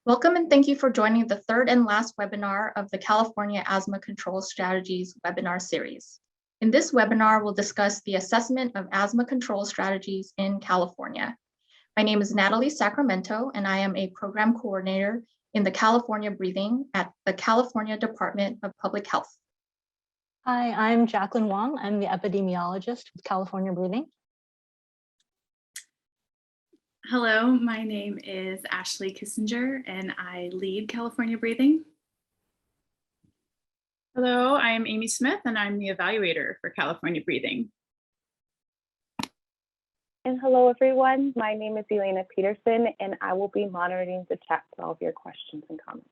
Welcome and thank you for joining the third and last webinar of the California Asthma Control Strategies webinar series. In this webinar, we'll discuss the assessment of asthma control strategies in California. My name is Natalie Sacramento, and I am a program coordinator in the California Breathing at the California Department of Public Health. Hi, I'm Jacqueline Wong. I'm the epidemiologist with California Breathing. Hello, my name is Ashley Kissinger and I lead California Breathing. Hello, I'm Amy Smith and I'm the evaluator for California Breathing. And hello everyone, my name is Elena Peterson and I will be monitoring the chat for all of your questions and comments.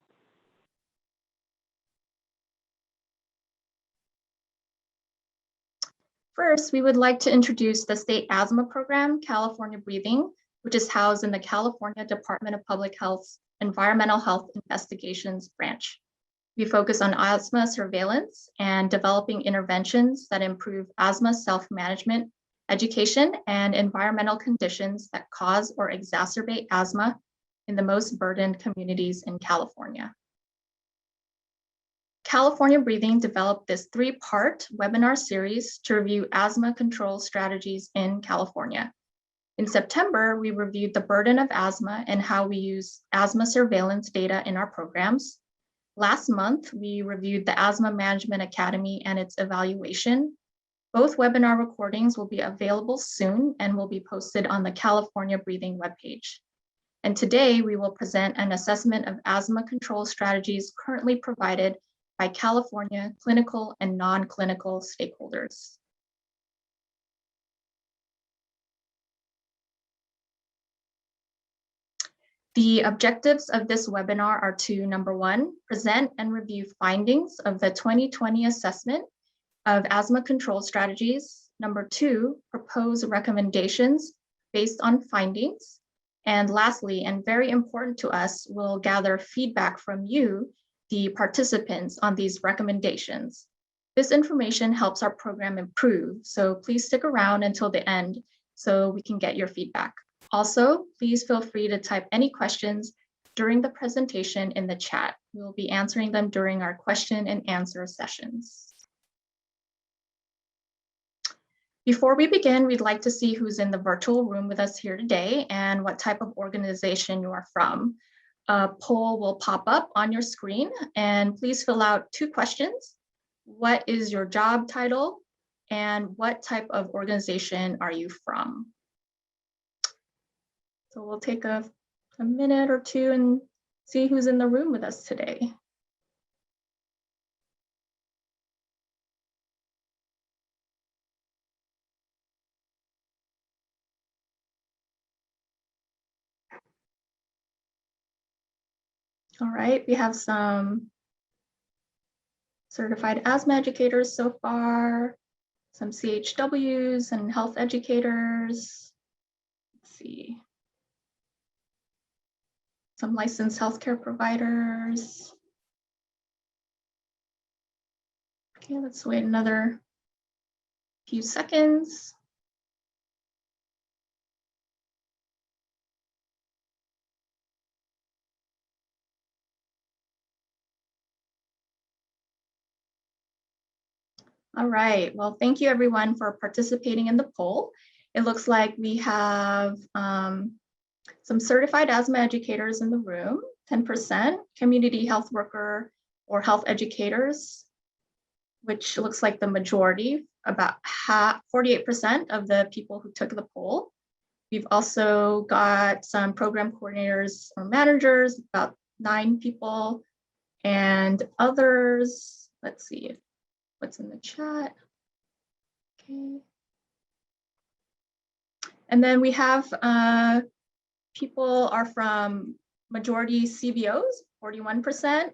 First, we would like to introduce the state asthma program, California Breathing, which is housed in the California Department of Public Health's Environmental Health Investigations branch. We focus on asthma surveillance and developing interventions that improve asthma self-management, education, and environmental conditions that cause or exacerbate asthma in the most burdened communities in California. California Breathing developed this three-part webinar series to review asthma control strategies in California. In September, we reviewed the burden of asthma and how we use asthma surveillance data in our programs. Last month, we reviewed the Asthma Management Academy and its evaluation. Both webinar recordings will be available soon and will be posted on the California Breathing webpage. And today, we will present an assessment of asthma control strategies currently provided by California clinical and non-clinical stakeholders. The objectives of this webinar are to, number one, present and review findings of the 2020 assessment of asthma control strategies. Number two, propose recommendations based on findings. And lastly, and very important to us, we'll gather feedback from you, the participants, on these recommendations. This information helps our program improve, so please stick around until the end so we can get your feedback. Also, please feel free to type any questions during the presentation in the chat. We'll be answering them during our question and answer sessions. Before we begin, we'd like to see who's in the virtual room with us here today and what type of organization you are from. A poll will pop up on your screen, and please fill out two questions. What is your job title, and what type of organization are you from? So we'll take a minute or two and see who's in the room with us today. All right, we have some certified asthma educators so far, some CHWs and health educators. Let's see. Some licensed healthcare providers. Okay, let's wait another few seconds. All right, well, thank you everyone for participating in the poll. It looks like we have some certified asthma educators in the room, 10%, community health worker or health educators, which looks like the majority, about 48% of the people who took the poll. We've also got some program coordinators or managers, about 9 people, and others. Let's see what's in the chat. Okay. And then we have people are from majority CBOs, 41%,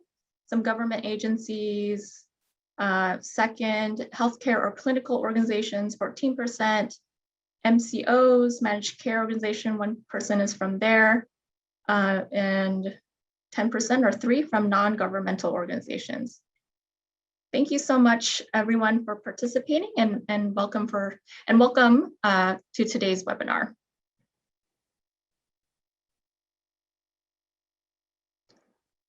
some government agencies, second, healthcare or clinical organizations, 14%, MCOs, managed care organization, 1% is from there, and 10% or 3 from non-governmental organizations. Thank you so much, everyone, for participating and welcome to today's webinar.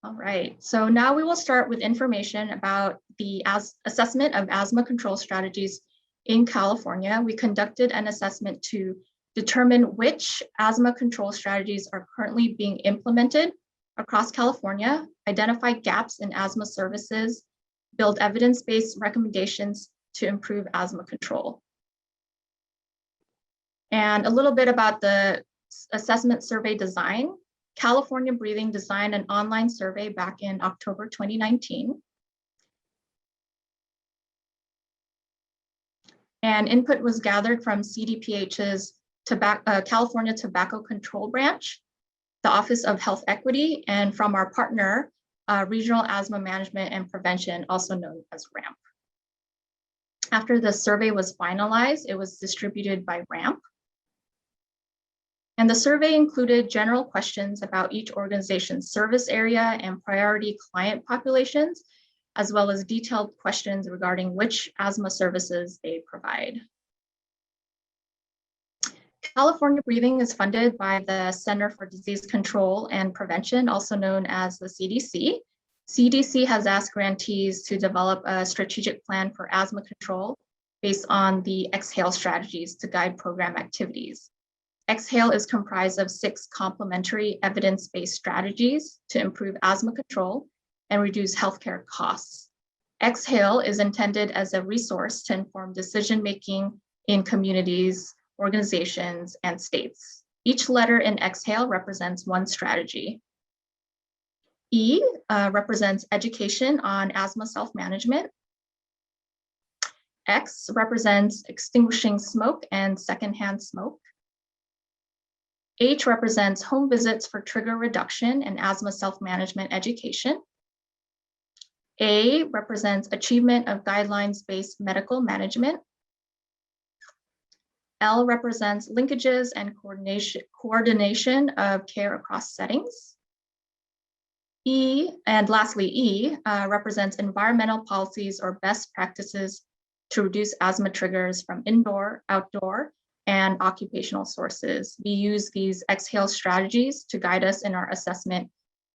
All right, so now we will start with information about the assessment of asthma control strategies in California. We conducted an assessment to determine which asthma control strategies are currently being implemented across California, identify gaps in asthma services, build evidence-based recommendations to improve asthma control. And a little bit about the assessment survey design. California Breathing designed an online survey back in October 2019. And input was gathered from CDPH's California Tobacco Control Branch, the Office of Health Equity, and from our partner, Regional Asthma Management and Prevention, also known as RAMP. After the survey was finalized, it was distributed by RAMP. And the survey included general questions about each organization's service area and priority client populations, as well as detailed questions regarding which asthma services they provide. California Breathing is funded by the Center for Disease Control and Prevention, also known as the CDC. CDC has asked grantees to develop a strategic plan for asthma control based on the Exhale strategies to guide program activities. Exhale is comprised of 6 complementary evidence-based strategies to improve asthma control and reduce healthcare costs. Exhale is intended as a resource to inform decision-making in communities, organizations, and states. Each letter in Exhale represents one strategy. E represents education on asthma self-management. X represents extinguishing smoke and secondhand smoke. H represents home visits for trigger reduction and asthma self-management education. A represents achievement of guidelines-based medical management. L represents linkages and coordination of care across settings. Lastly, E represents environmental policies or best practices to reduce asthma triggers from indoor, outdoor, and occupational sources. We use these Exhale strategies to guide us in our assessment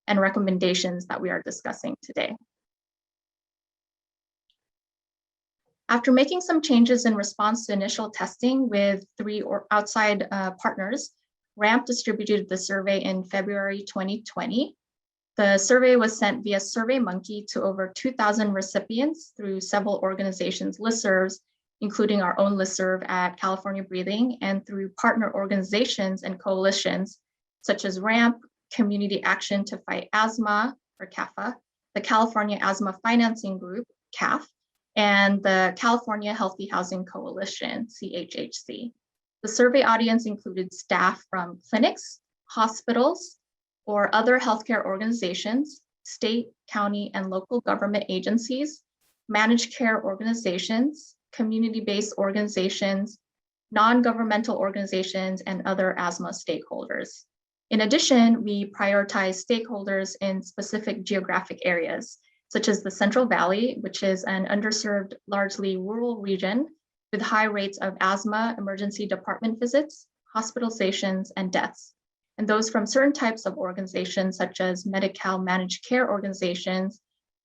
and recommendations that we are discussing today. After making some changes in response to initial testing with 3 outside partners, RAMP distributed the survey in February 2020. The survey was sent via SurveyMonkey to over 2,000 recipients through several organizations' listservs, including our own listserv at California Breathing, and through partner organizations and coalitions such as RAMP, Community Action to Fight Asthma, or CAFA, the California Asthma Financing Group, CAF, and the California Healthy Housing Coalition, CHHC. The survey audience included staff from clinics, hospitals, or other healthcare organizations, state, county, and local government agencies, managed care organizations, community-based organizations, non-governmental organizations, and other asthma stakeholders. In addition, we prioritize stakeholders in specific geographic areas, such as the Central Valley, which is an underserved, largely rural region with high rates of asthma emergency department visits, hospitalizations, and deaths, and those from certain types of organizations, such as Medi-Cal managed care organizations,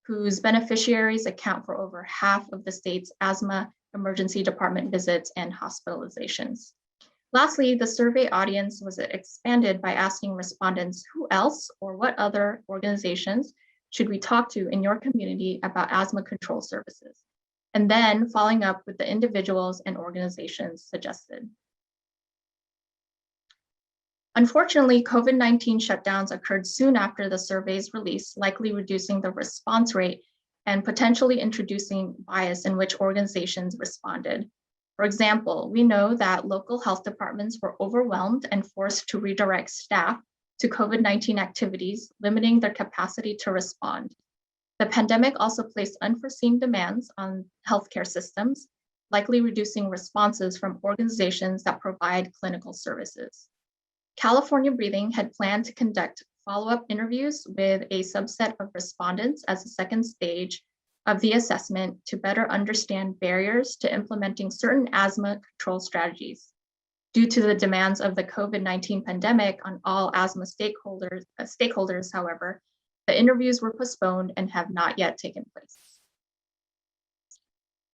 whose beneficiaries account for over half of the state's asthma emergency department visits and hospitalizations. Lastly, the survey audience was expanded by asking respondents who else or what other organizations should we talk to in your community about asthma control services, and then following up with the individuals and organizations suggested. Unfortunately, COVID-19 shutdowns occurred soon after the survey's release, likely reducing the response rate and potentially introducing bias in which organizations responded. For example, we know that local health departments were overwhelmed and forced to redirect staff to COVID-19 activities, limiting their capacity to respond. The pandemic also placed unforeseen demands on healthcare systems, likely reducing responses from organizations that provide clinical services. California Breathing had planned to conduct follow-up interviews with a subset of respondents as a second stage of the assessment to better understand barriers to implementing certain asthma control strategies. Due to the demands of the COVID-19 pandemic on all asthma stakeholders, however, The interviews were postponed and have not yet taken place.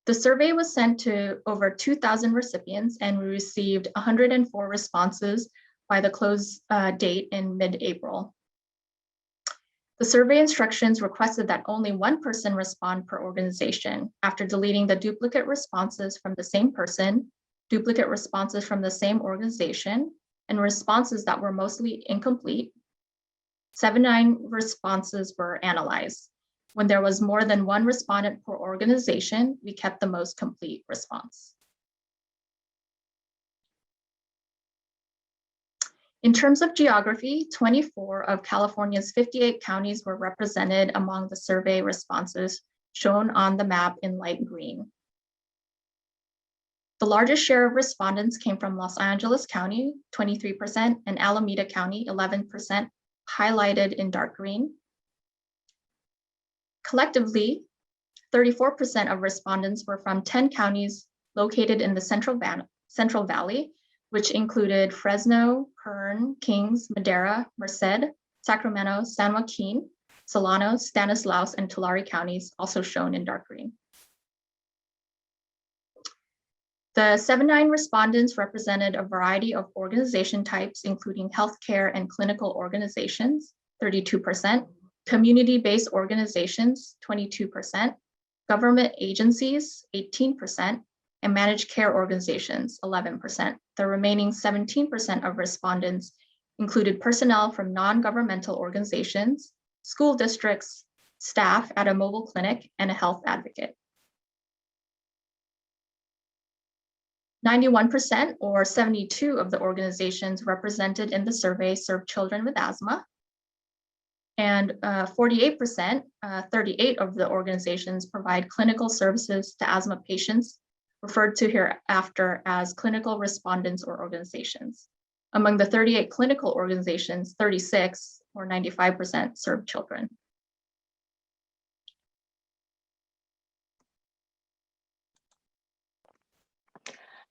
The survey was sent to over 2,000 recipients, and we received 104 responses by the close date in mid-April. The survey instructions requested that only one person respond per organization after deleting the duplicate responses from the same person, duplicate responses from the same organization, and responses that were mostly incomplete. 79 responses were analyzed. When there was more than one respondent per organization, we kept the most complete response. In terms of geography, 24 of California's 58 counties were represented among the survey responses shown on the map in light green. The largest share of respondents came from Los Angeles County, 23%, and Alameda County, 11%, highlighted in dark green. Collectively, 34% of respondents were from 10 counties located in the Central Valley, which included Fresno, Kern, Kings, Madera, Merced, Sacramento, San Joaquin, Solano, Stanislaus, and Tulare counties, also shown in dark green. The 79 respondents represented a variety of organization types, including healthcare and clinical organizations, 32%, community-based organizations, 22%, government agencies, 18%, and managed care organizations, 11%. The remaining 17% of respondents included personnel from non-governmental organizations, school districts, staff at a mobile clinic, and a health advocate. 91% or 72 of the organizations represented in the survey serve children with asthma. And 48%, 38 of the organizations provide clinical services to asthma patients, referred to hereafter as clinical respondents or organizations. Among the 38 clinical organizations, 36 or 95% serve children.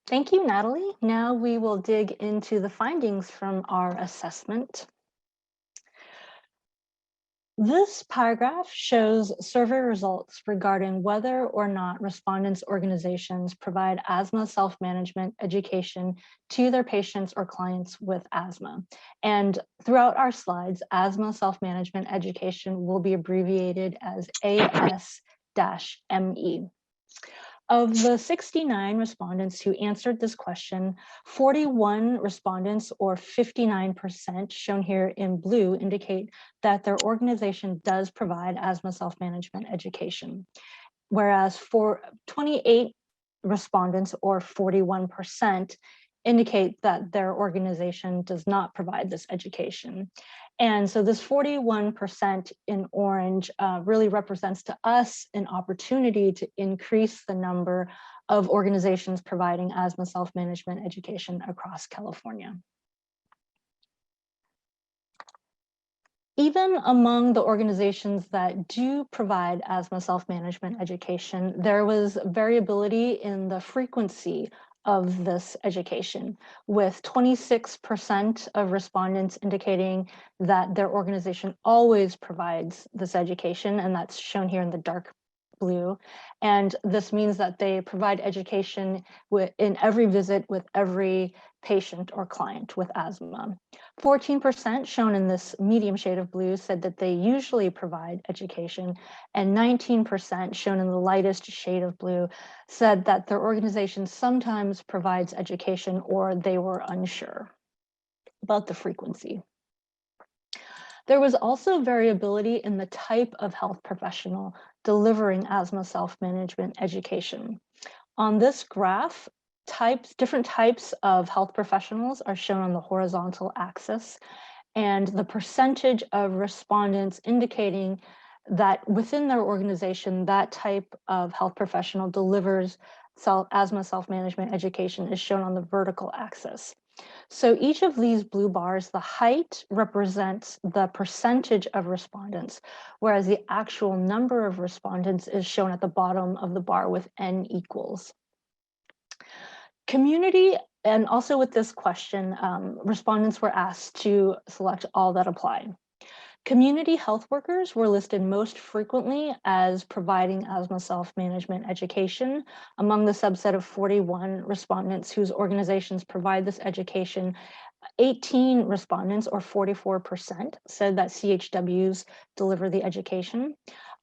Thank you, Natalie. Now we will dig into the findings from our assessment. This paragraph shows survey results regarding whether or not respondents' organizations provide asthma self-management education to their patients or clients with asthma. And throughout our slides, asthma self-management education will be abbreviated as AS-ME. Of the 69 respondents who answered this question, 41 respondents, or 59%, shown here in blue, indicate that their organization does provide asthma self-management education, whereas for 28 respondents, or 41%, indicate that their organization does not provide this education. And so this 41% in orange really represents to us an opportunity to increase the number of organizations providing asthma self-management education across California. Even among the organizations that do provide asthma self-management education, there was variability in the frequency of this education, with 26% of respondents indicating that their organization always provides this education, and that's shown here in the dark blue. And this means that they provide education in every visit with every patient or client with asthma. 14%, shown in this medium shade of blue, said that they usually provide education, and 19%, shown in the lightest shade of blue, said that their organization sometimes provides education or they were unsure about the frequency. There was also variability in the type of health professional delivering asthma self-management education. On this graph, different types of health professionals are shown on the horizontal axis, and the percentage of respondents indicating that within their organization, that type of health professional delivers asthma self-management education is shown on the vertical axis. So each of these blue bars, the height represents the percentage of respondents, whereas the actual number of respondents is shown at the bottom of the bar with N equals. Community, and also with this question, respondents were asked to select all that apply. Community health workers were listed most frequently as providing asthma self-management education. Among the subset of 41 respondents whose organizations provide this education, 18 respondents, or 44%, said that CHWs deliver the education.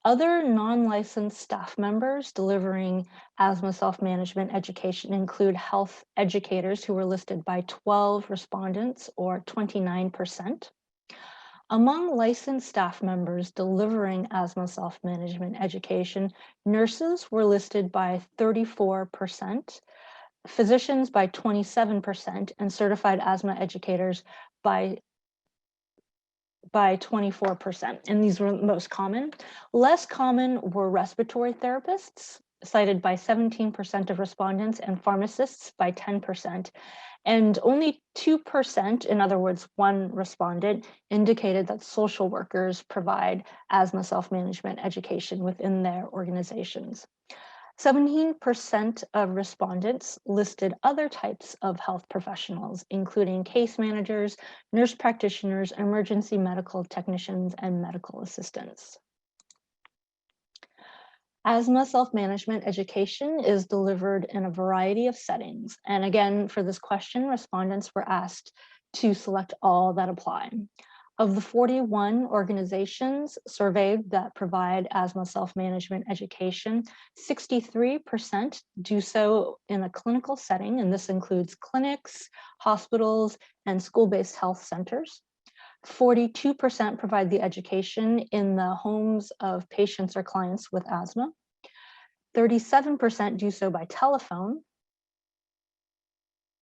Other non-licensed staff members delivering asthma self-management education include health educators who were listed by 12 respondents, or 29%. Among licensed staff members delivering asthma self-management education, nurses were listed by 34%, physicians by 27%, and certified asthma educators by 24%, and these were most common. Less common were respiratory therapists, cited by 17% of respondents, and pharmacists by 10%. And only 2%, in other words, one respondent, indicated that social workers provide asthma self-management education within their organizations. 17% of respondents listed other types of health professionals, including case managers, nurse practitioners, emergency medical technicians, and medical assistants. Asthma self-management education is delivered in a variety of settings. And again, for this question, respondents were asked to select all that apply. Of the 41 organizations surveyed that provide asthma self-management education, 63% do so in a clinical setting, and this includes clinics, hospitals, and school-based health centers. 42% provide the education in the homes of patients or clients with asthma. 37% do so by telephone.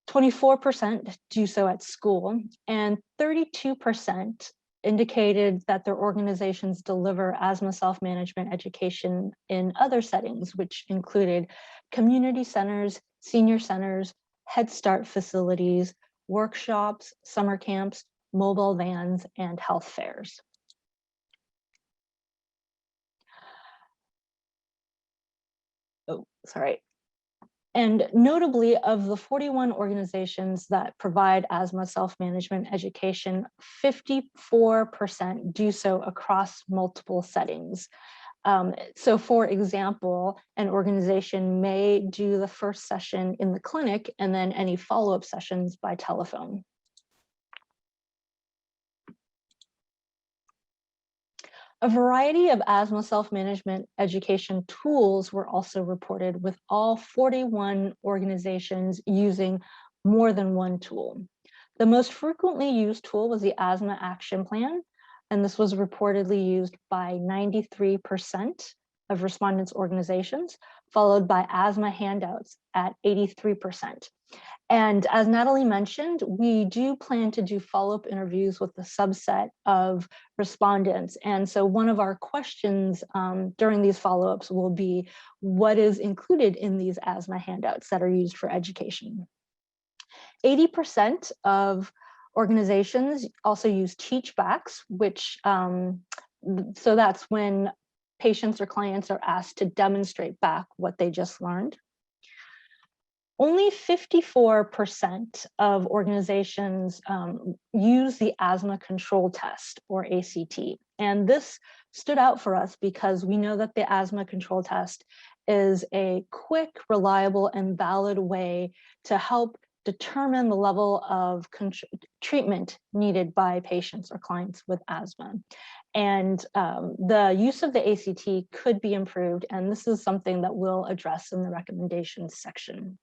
24% do so at school, and 32% indicated that their organizations deliver asthma self-management education in other settings, which included community centers, senior centers, Head Start facilities, workshops, summer camps, mobile vans, and health fairs. Oh, sorry. And notably, of the 41 organizations that provide asthma self-management education, 54% do so across multiple settings. So for example, an organization may do the first session in the clinic and then any follow-up sessions by telephone. A variety of asthma self-management education tools were also reported, with all 41 organizations using more than one tool. The most frequently used tool was the Asthma Action Plan, and this was reportedly used by 93% of respondents' organizations, followed by asthma handouts at 83%. And as Natalie mentioned, we do plan to do follow-up interviews with the subset of respondents. And so one of our questions during these follow-ups will be, what is included in these asthma handouts that are used for education? 80% of organizations also use teachbacks, which, so that's when patients or clients are asked to demonstrate back what they just learned. Only 54% of organizations use the asthma control test, or ACT. And this stood out for us because we know that the asthma control test is a quick, reliable, and valid way to help determine the level of treatment needed by patients or clients with asthma. And the use of the ACT could be improved, and this is something that we'll address in the recommendations section.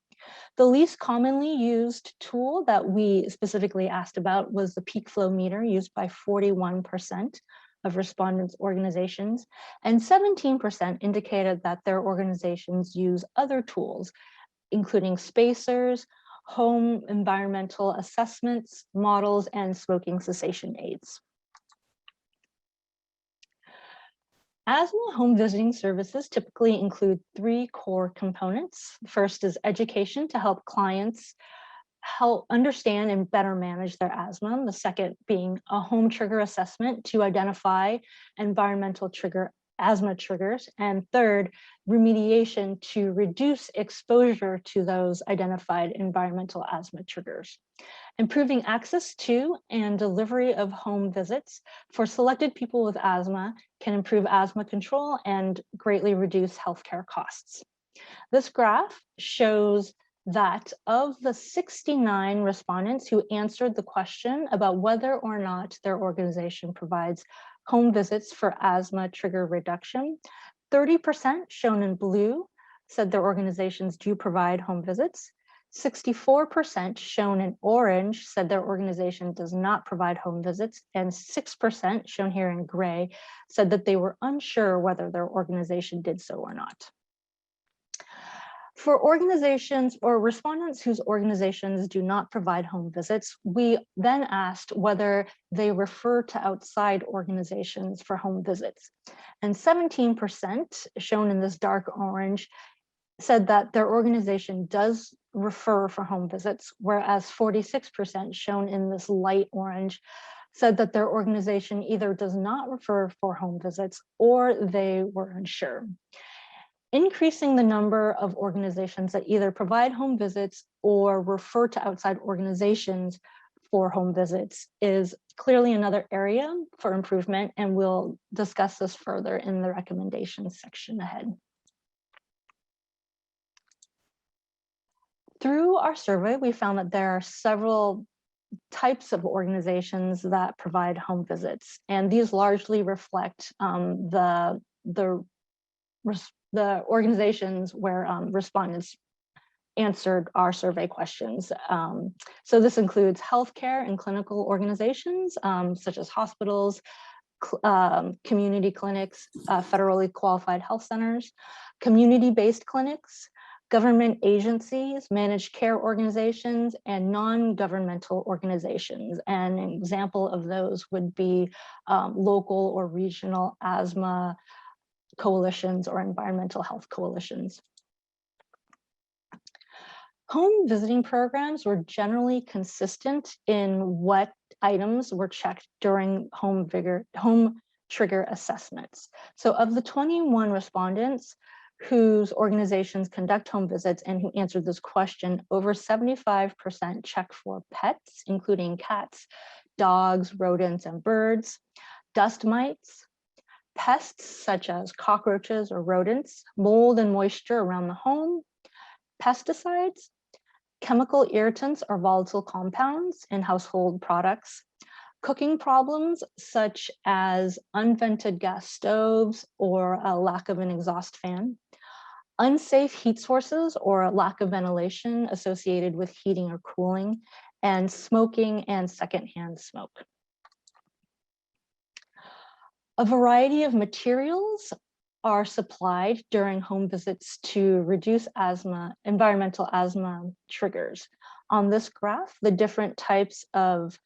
The least commonly used tool that we specifically asked about was the peak flow meter, used by 41% of respondents' organizations, and 17% indicated that their organizations use other tools, including spacers, home environmental assessments, models, and smoking cessation aids. Asthma home visiting services typically include 3 core components. First is education to help clients understand and better manage their asthma. The second being a home trigger assessment to identify environmental asthma triggers. And third, remediation to reduce exposure to those identified environmental asthma triggers. Improving access to and delivery of home visits for selected people with asthma can improve asthma control and greatly reduce healthcare costs. This graph shows that of the 69 respondents who answered the question about whether or not their organization provides home visits for asthma trigger reduction, 30%, shown in blue, said their organizations do provide home visits. 64%, shown in orange, said their organization does not provide home visits, and 6%, shown here in gray, said that they were unsure whether their organization did so or not. For organizations or respondents whose organizations do not provide home visits, we then asked whether they refer to outside organizations for home visits. And 17%, shown in this dark orange, said that their organization does refer for home visits, whereas 46%, shown in this light orange, said that their organization either does not refer for home visits or they were unsure. Increasing the number of organizations that either provide home visits or refer to outside organizations for home visits is clearly another area for improvement, and we'll discuss this further in the recommendations section ahead. Through our survey, we found that there are several types of organizations that provide home visits, and these largely reflect the organizations where respondents answered our survey questions. So this includes healthcare and clinical organizations, such as hospitals, community clinics, federally qualified health centers, community-based clinics, government agencies, managed care organizations, and non-governmental organizations. And an example of those would be local or regional asthma coalitions or environmental health coalitions. Home visiting programs were generally consistent in what items were checked during home trigger assessments. So of the 21 respondents whose organizations conduct home visits and who answered this question, over 75% checked for pets, including cats, dogs, rodents, and birds, dust mites, pests such as cockroaches or rodents, mold and moisture around the home, pesticides, chemical irritants or volatile compounds in household products, cooking problems such as unvented gas stoves or a lack of an exhaust fan, unsafe heat sources or a lack of ventilation associated with heating or cooling, and smoking and secondhand smoke. A variety of materials are supplied during home visits to reduce asthma, environmental asthma triggers. On this graph, the different types of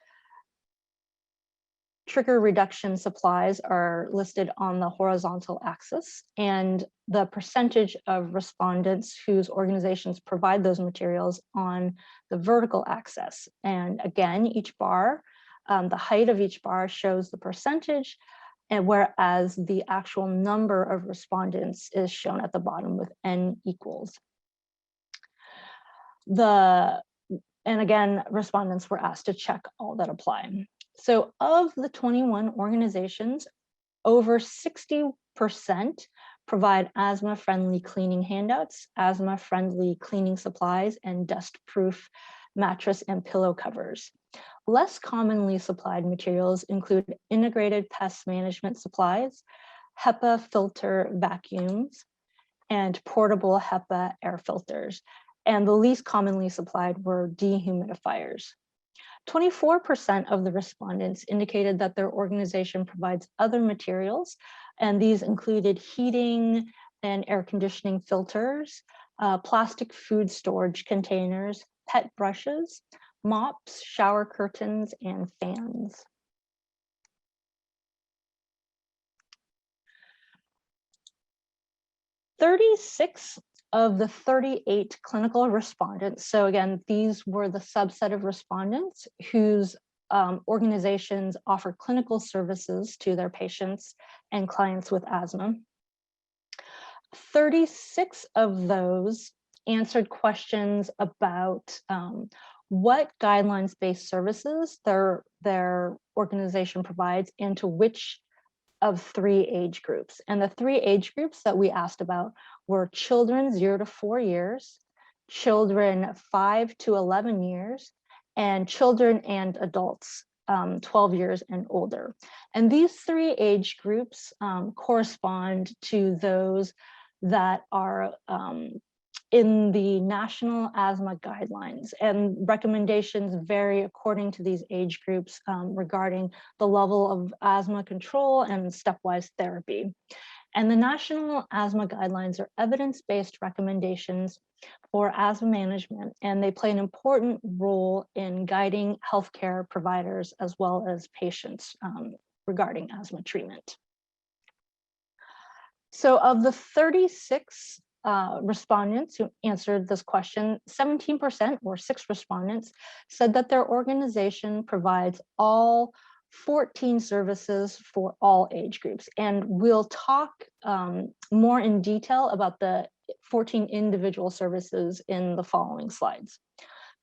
trigger reduction supplies are listed on the horizontal axis, and the percentage of respondents whose organizations provide those materials on the vertical axis. And again, each bar, the height of each bar shows the percentage, and whereas the actual number of respondents is shown at the bottom with n equals. And again, respondents were asked to check all that apply. So of the 21 organizations, over 60% provide asthma-friendly cleaning handouts, asthma-friendly cleaning supplies, and dust-proof mattress and pillow covers. Less commonly supplied materials include integrated pest management supplies, HEPA filter vacuums, and portable HEPA air filters. And the least commonly supplied were dehumidifiers. 24% of the respondents indicated that their organization provides other materials, and these included heating and air conditioning filters, plastic food storage containers, pet brushes, mops, shower curtains, and fans. "36 of the 38 clinical respondents," so again, these were the subset of respondents whose organizations offer clinical services to their patients and clients with asthma. 36 of those answered questions about what guidelines-based services their organization provides and to which of 3 age groups. And the 3 age groups that we asked about were children 0 to 4 years, children 5 to 11 years, and children and adults 12 years and older. And these 3 age groups correspond to those that are in the National Asthma Guidelines, and recommendations vary according to these age groups regarding the level of asthma control and stepwise therapy. And the National Asthma Guidelines are evidence-based recommendations for asthma management, and they play an important role in guiding healthcare providers as well as patients regarding asthma treatment. So of the 36 respondents who answered this question, 17% or 6 respondents said that their organization provides all 14 services for all age groups. And we'll talk more in detail about the 14 individual services in the following slides.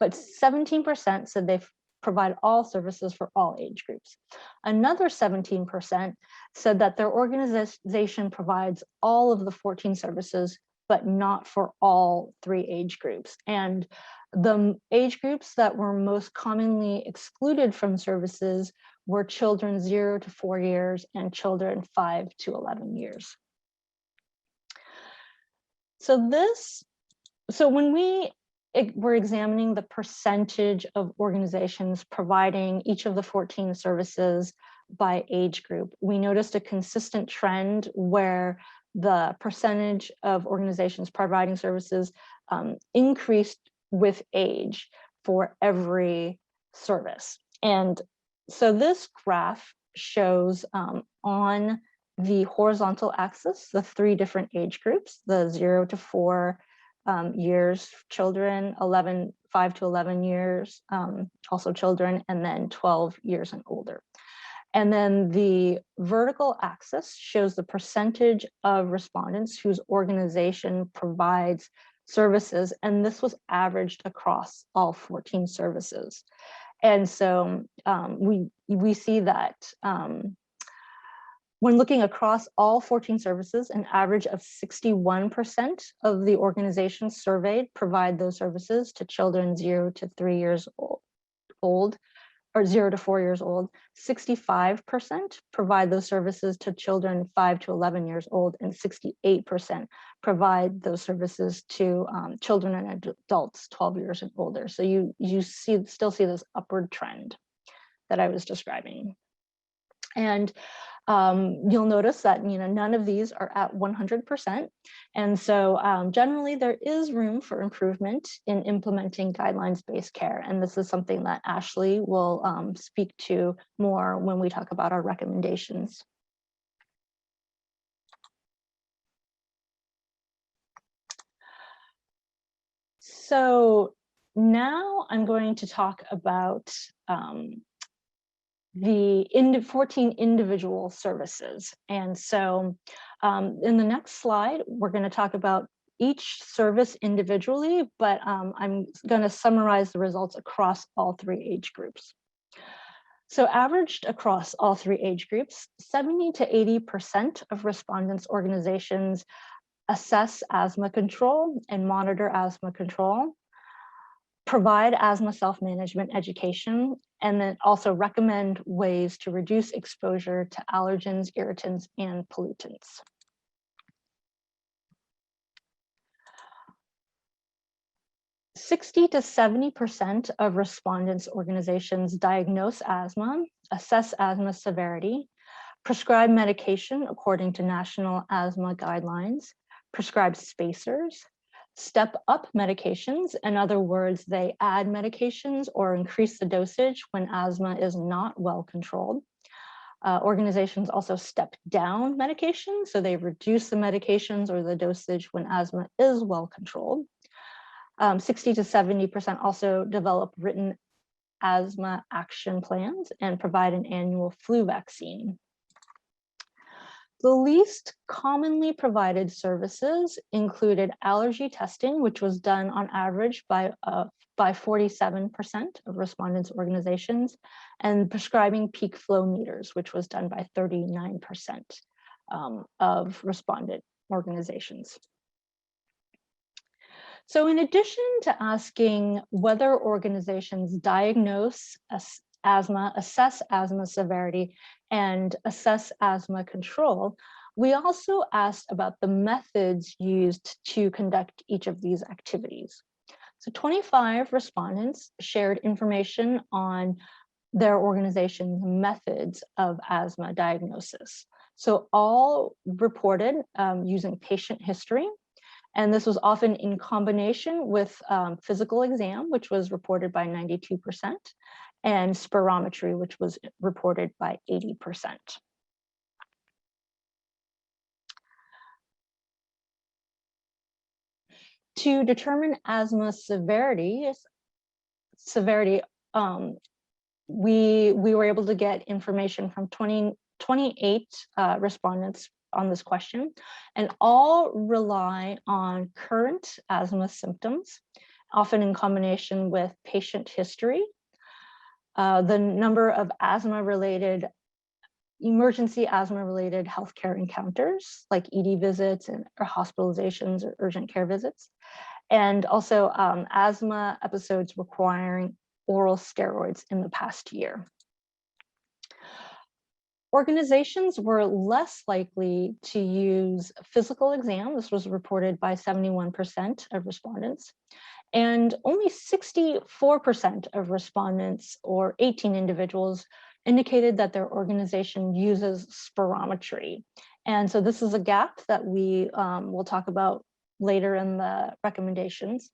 But 17% said they provide all services for all age groups. Another 17% said that their organization provides all of the 14 services, but not for all 3 age groups. And the age groups that were most commonly excluded from services were children 0 to 4 years and children 5 to 11 years. So when we're examining the percentage of organizations providing each of the 14 services by age group, we noticed a consistent trend where the percentage of organizations providing services increased with age for every service. And so this graph shows on the horizontal axis the 3 different age groups, the 0 to 4 years children, 5 to 11 years, also children, and then 12 years and older. And then the vertical axis shows the percentage of respondents whose organization provides services, and this was averaged across all 14 services. And so we see that when looking across all 14 services, an average of 61% of the organizations surveyed provide those services to children 0 to 3 years old, or 0 to 4 years old. 65% provide those services to children 5 to 11 years old, and 68% provide those services to children and adults 12 years and older. So you still see this upward trend that I was describing. And you'll notice that none of these are at 100%. And so generally there is room for improvement in implementing guidelines-based care. And this is something that Ashley will speak to more when we talk about our recommendations. So now I'm going to talk about the 14 individual services. And so in the next slide, we're going to talk about each service individually, but I'm going to summarize the results across all 3 age groups. So averaged across all 3 age groups, 70 to 80% of respondents' organizations assess asthma control and monitor asthma control, provide asthma self-management education, and then also recommend ways to reduce exposure to allergens, irritants, and pollutants. $60 to 70% of respondents' organizations diagnose asthma, assess asthma severity, prescribe medication according to National Asthma Guidelines, prescribe spacers, step up medications. In other words, they add medications or increase the dosage when asthma is not well controlled. Organizations also step down medications, so they reduce the medications or the dosage when asthma is well controlled. 60 to 70% also develop written asthma action plans and provide an annual flu vaccine. The least commonly provided services included allergy testing, which was done on average by 47% of respondents' organizations, and prescribing peak flow meters, which was done by 39% of respondent organizations. So in addition to asking whether organizations diagnose asthma, assess asthma severity, and assess asthma control, we also asked about the methods used to conduct each of these activities. So 25 respondents shared information on their organization's methods of asthma diagnosis. So all reported using patient history, and this was often in combination with physical exam, which was reported by 92%, and spirometry, which was reported by 80%. To determine asthma severity, we were able to get information from 28 respondents on this question, and all rely on current asthma symptoms, often in combination with patient history. The number of emergency asthma-related healthcare encounters, like ED visits or hospitalizations or urgent care visits, and also asthma episodes requiring oral steroids in the past year. Organizations were less likely to use physical exam. This was reported by 71% of respondents. And only 64% of respondents, or 18 individuals, indicated that their organization uses spirometry. And so this is a gap that we will talk about later in the recommendations.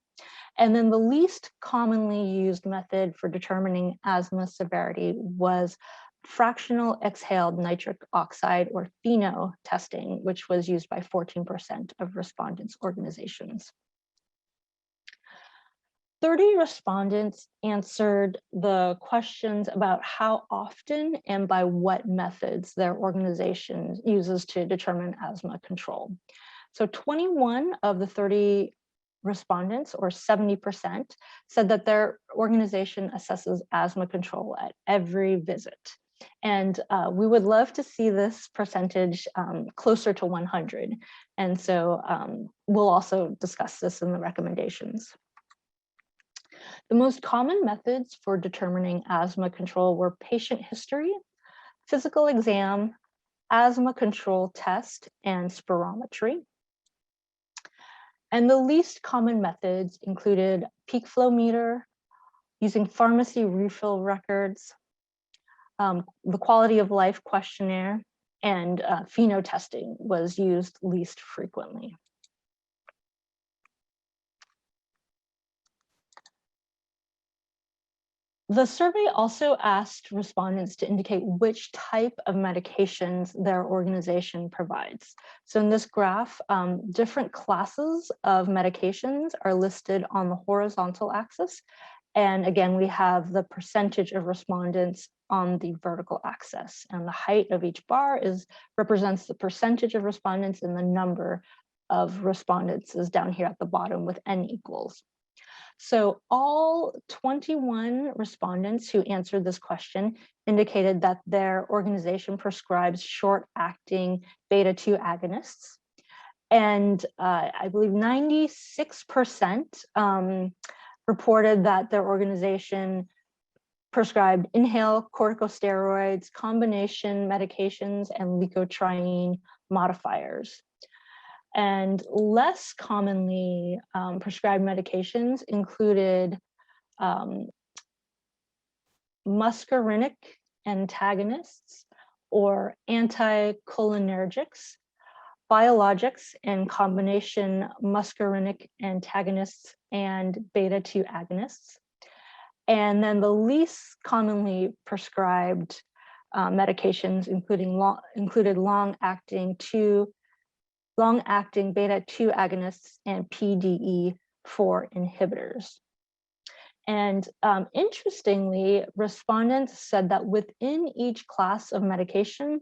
And then the least commonly used method for determining asthma severity was fractional exhaled nitric oxide, or FeNO testing, which was used by 14% of respondents' organizations. 30 respondents answered the questions about how often and by what methods their organization uses to determine asthma control. So 21 of the 30 respondents, or 70%, said that their organization assesses asthma control at every visit. And we would love to see this percentage closer to 100. And so we'll also discuss this in the recommendations. The most common methods for determining asthma control were patient history, physical exam, asthma control test, and spirometry. And the least common methods included peak flow meter, using pharmacy refill records, the quality of life questionnaire, and FeNO testing was used least frequently. The survey also asked respondents to indicate which type of medications their organization provides. So in this graph, different classes of medications are listed on the horizontal axis. And again, we have the percentage of respondents on the vertical axis. And the height of each bar represents the percentage of respondents, and the number of respondents is down here at the bottom with N equals. So all 21 respondents who answered this question indicated that their organization prescribes short-acting beta-2 agonists. And I believe 96% reported that their organization prescribed inhaled corticosteroids, combination medications, and leukotriene modifiers. And less commonly prescribed medications included muscarinic antagonists or anticholinergics, biologics, and combination muscarinic antagonists and beta-2 agonists. And then the least commonly prescribed medications included long-acting beta-2 agonists and PDE4 inhibitors. And interestingly, respondents said that within each class of medication,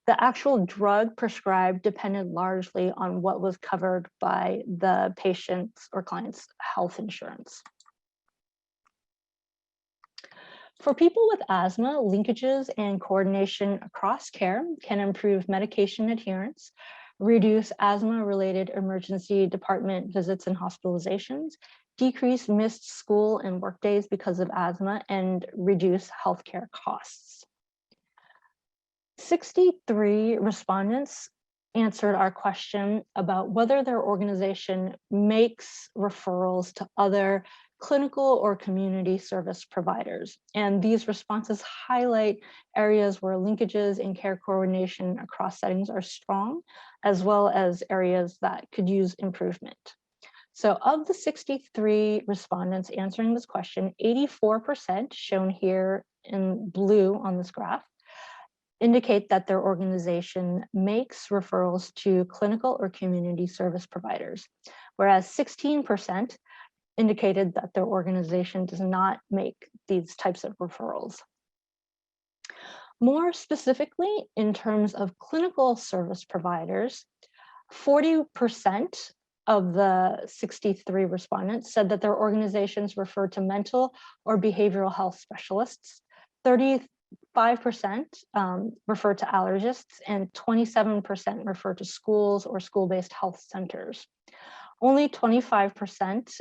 The actual drug prescribed depended largely on what was covered by the patient's or client's health insurance. For people with asthma, linkages and coordination across care can improve medication adherence, reduce asthma-related emergency department visits and hospitalizations, decrease missed school and work days because of asthma, and reduce healthcare costs. 63 respondents answered our question about whether their organization makes referrals to other clinical or community service providers. And these responses highlight areas where linkages and care coordination across settings are strong, as well as areas that could use improvement. So of the 63 respondents answering this question, 84%, shown here in blue on this graph, indicate that their organization makes referrals to clinical or community service providers, whereas 16% indicated that their organization does not make these types of referrals. More specifically, in terms of clinical service providers, 40% of the 63 respondents said that their organizations refer to mental or behavioral health specialists, 35% refer to allergists, and 27% refer to schools or school-based health centers. Only 25%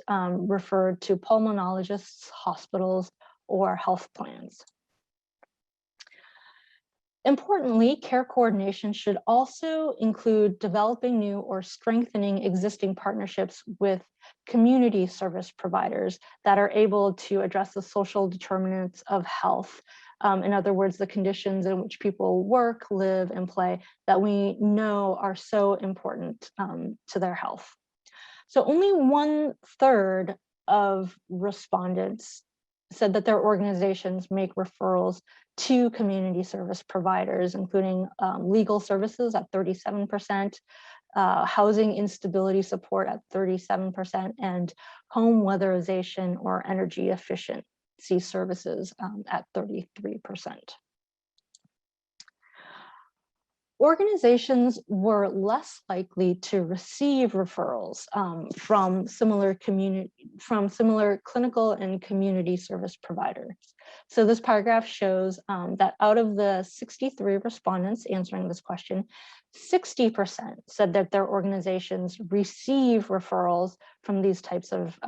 referred to pulmonologists, hospitals, or health plans. Importantly, care coordination should also include developing new or strengthening existing partnerships with community service providers that are able to address the social determinants of health. In other words, the conditions in which people work, live, and play that we know are so important to their health. So only 1/3 of respondents said that their organizations make referrals to community service providers, including legal services at 37%, housing instability support at 37%, and home weatherization or energy efficiency services at 33%. Organizations were less likely to receive referrals from similar clinical and community service providers. So this paragraph shows that out of the 63 respondents answering this question, 60% said that their organizations receive referrals from these types of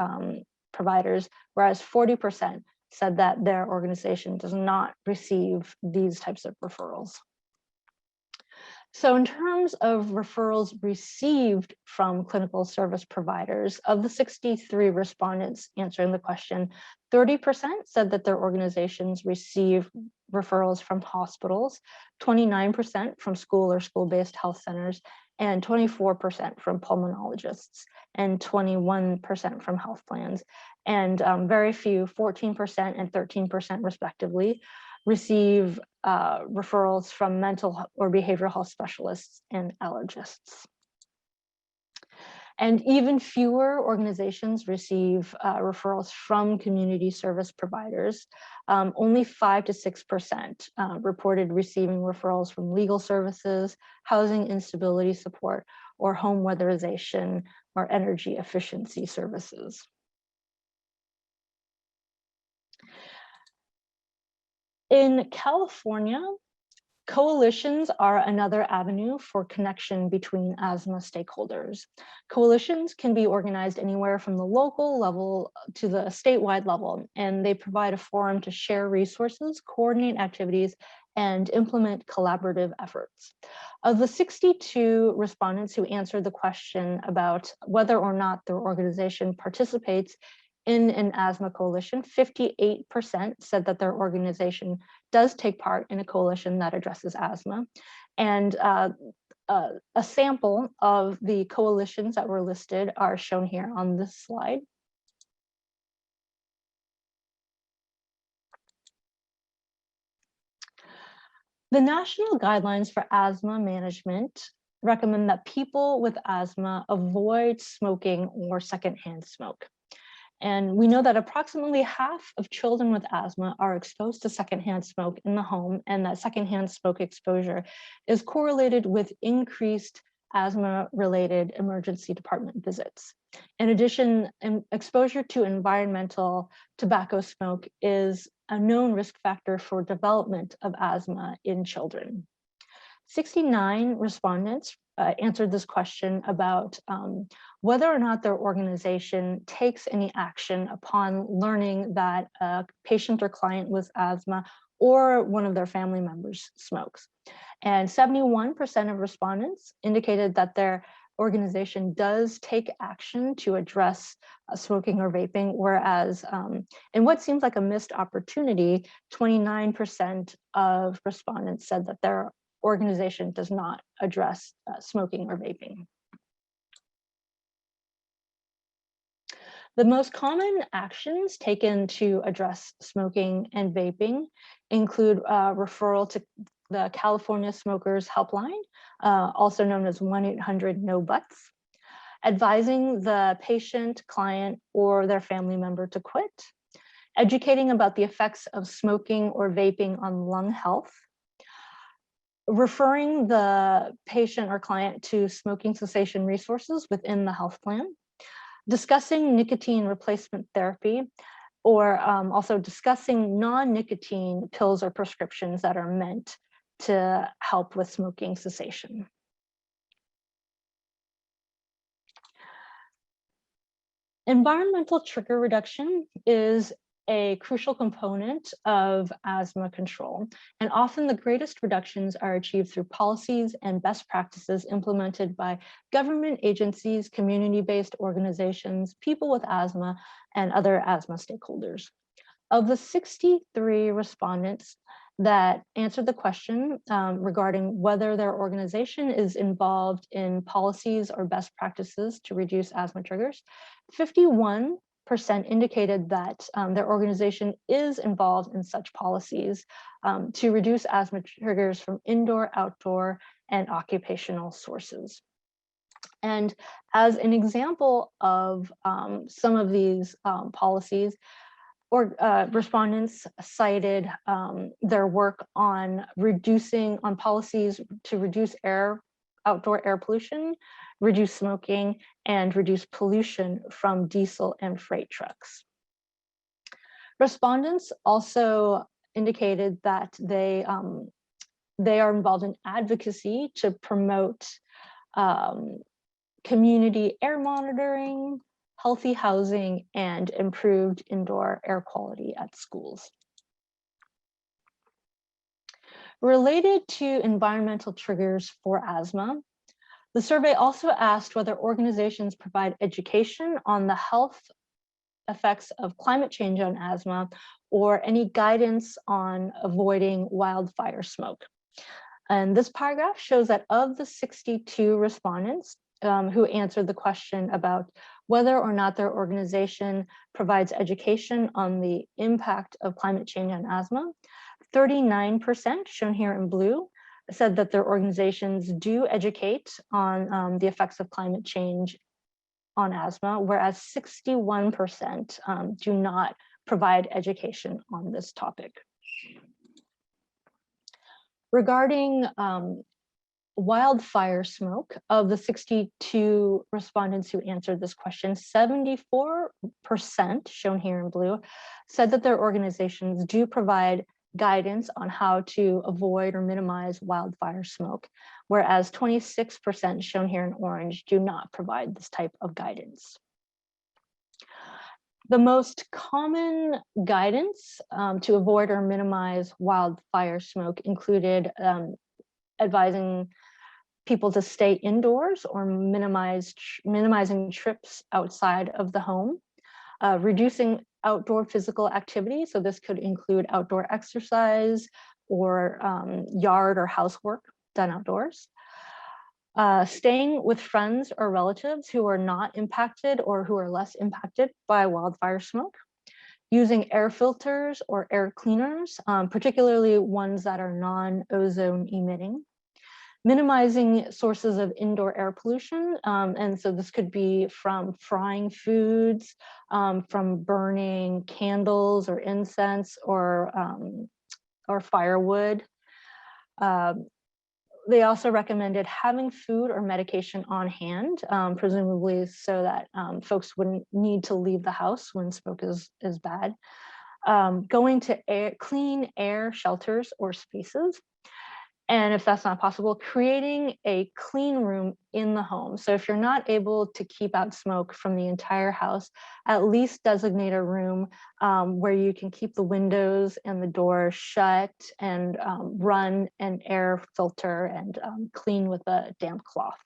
providers, whereas 40% said that their organization does not receive these types of referrals. So in terms of referrals received from clinical service providers, of the 63 respondents answering the question, 30% said that their organizations receive referrals from hospitals, 29% from school or school-based health centers, and 24% from pulmonologists, and 21% from health plans. And very few, 14% and 13% respectively, receive referrals from mental or behavioral health specialists and allergists. And even fewer organizations receive referrals from community service providers. Only 5 to 6% reported receiving referrals from legal services, housing instability support, or home weatherization or energy efficiency services. In California, coalitions are another avenue for connection between asthma stakeholders. Coalitions can be organized anywhere from the local level to the statewide level, and they provide a forum to share resources, coordinate activities, and implement collaborative efforts. Of the 62 respondents who answered the question about whether or not their organization participates in an asthma coalition, 58% said that their organization does take part in a coalition that addresses asthma. And a sample of the coalitions that were listed are shown here on this slide. The national guidelines for asthma management recommend that people with asthma avoid smoking or secondhand smoke. And we know that approximately half of children with asthma are exposed to secondhand smoke in the home, and that secondhand smoke exposure is correlated with increased asthma-related emergency department visits. In addition, exposure to environmental tobacco smoke is a known risk factor for development of asthma in children. 69 respondents answered this question about whether or not their organization takes any action upon learning that a patient or client with asthma or one of their family members smokes. And 71% of respondents indicated that their organization does take action to address smoking or vaping, whereas in what seems like a missed opportunity, 29% of respondents said that their organization does not address smoking or vaping. The most common actions taken to address smoking and vaping include referral to the California Smokers Helpline, also known as 1-800-NO-BUTS, advising the patient, client, or their family member to quit, educating about the effects of smoking or vaping on lung health, referring the patient or client to smoking cessation resources within the health plan, discussing nicotine replacement therapy, or also discussing non-nicotine pills or prescriptions that are meant to help with smoking cessation. Environmental trigger reduction is a crucial component of asthma control, and often the greatest reductions are achieved through policies and best practices implemented by government agencies, community-based organizations, people with asthma, and other asthma stakeholders. Of the 63 respondents that answered the question regarding whether their organization is involved in policies or best practices to reduce asthma triggers, 51% indicated that their organization is involved in such policies to reduce asthma triggers from indoor, outdoor, and occupational sources. And as an example of some of these policies, respondents cited their work on policies to reduce outdoor air pollution, reduce smoking, and reduce pollution from diesel and freight trucks. Respondents also indicated that they are involved in advocacy to promote community air monitoring, healthy housing, and improved indoor air quality at schools. Related to environmental triggers for asthma, the survey also asked whether organizations provide education on the health effects of climate change on asthma or any guidance on avoiding wildfire smoke. And this paragraph shows that of the 62 respondents who answered the question about whether or not their organization provides education on the impact of climate change on asthma, 39%, shown here in blue, said that their organizations do educate on the effects of climate change on asthma, whereas 61% do not provide education on this topic. Regarding wildfire smoke, of the 62 respondents who answered this question, 74%, shown here in blue, said that their organizations do provide guidance on how to avoid or minimize wildfire smoke, whereas 26%, shown here in orange, do not provide this type of guidance. The most common guidance to avoid or minimize wildfire smoke included advising people to stay indoors or minimizing trips outside of the home, reducing outdoor physical activity. So this could include outdoor exercise or yard or housework done outdoors. Staying with friends or relatives who are not impacted or who are less impacted by wildfire smoke. Using air filters or air cleaners, particularly ones that are non-ozone emitting. minimizing sources of indoor air pollution. And so this could be from frying foods, from burning candles or incense or firewood. They also recommended having food or medication on hand, presumably so that folks wouldn't need to leave the house when smoke is bad. Going to clean air shelters or spaces. And if that's not possible, creating a clean room in the home. So if you're not able to keep out smoke from the entire house, at least designate a room where you can keep the windows and the door shut and run an air filter and clean with a damp cloth.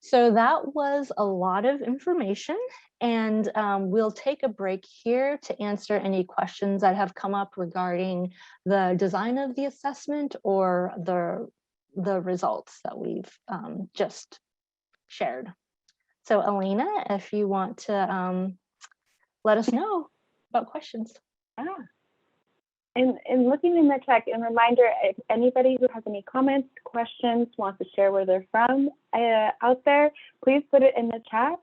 So that was a lot of information, and we'll take a break here to answer any questions that have come up regarding the design of the assessment or the results that we've just shared. So Elena, if you want to let us know about questions. And looking in the chat, and reminder, if anybody who has any comments, questions, wants to share where they're from out there, please put it in the chat.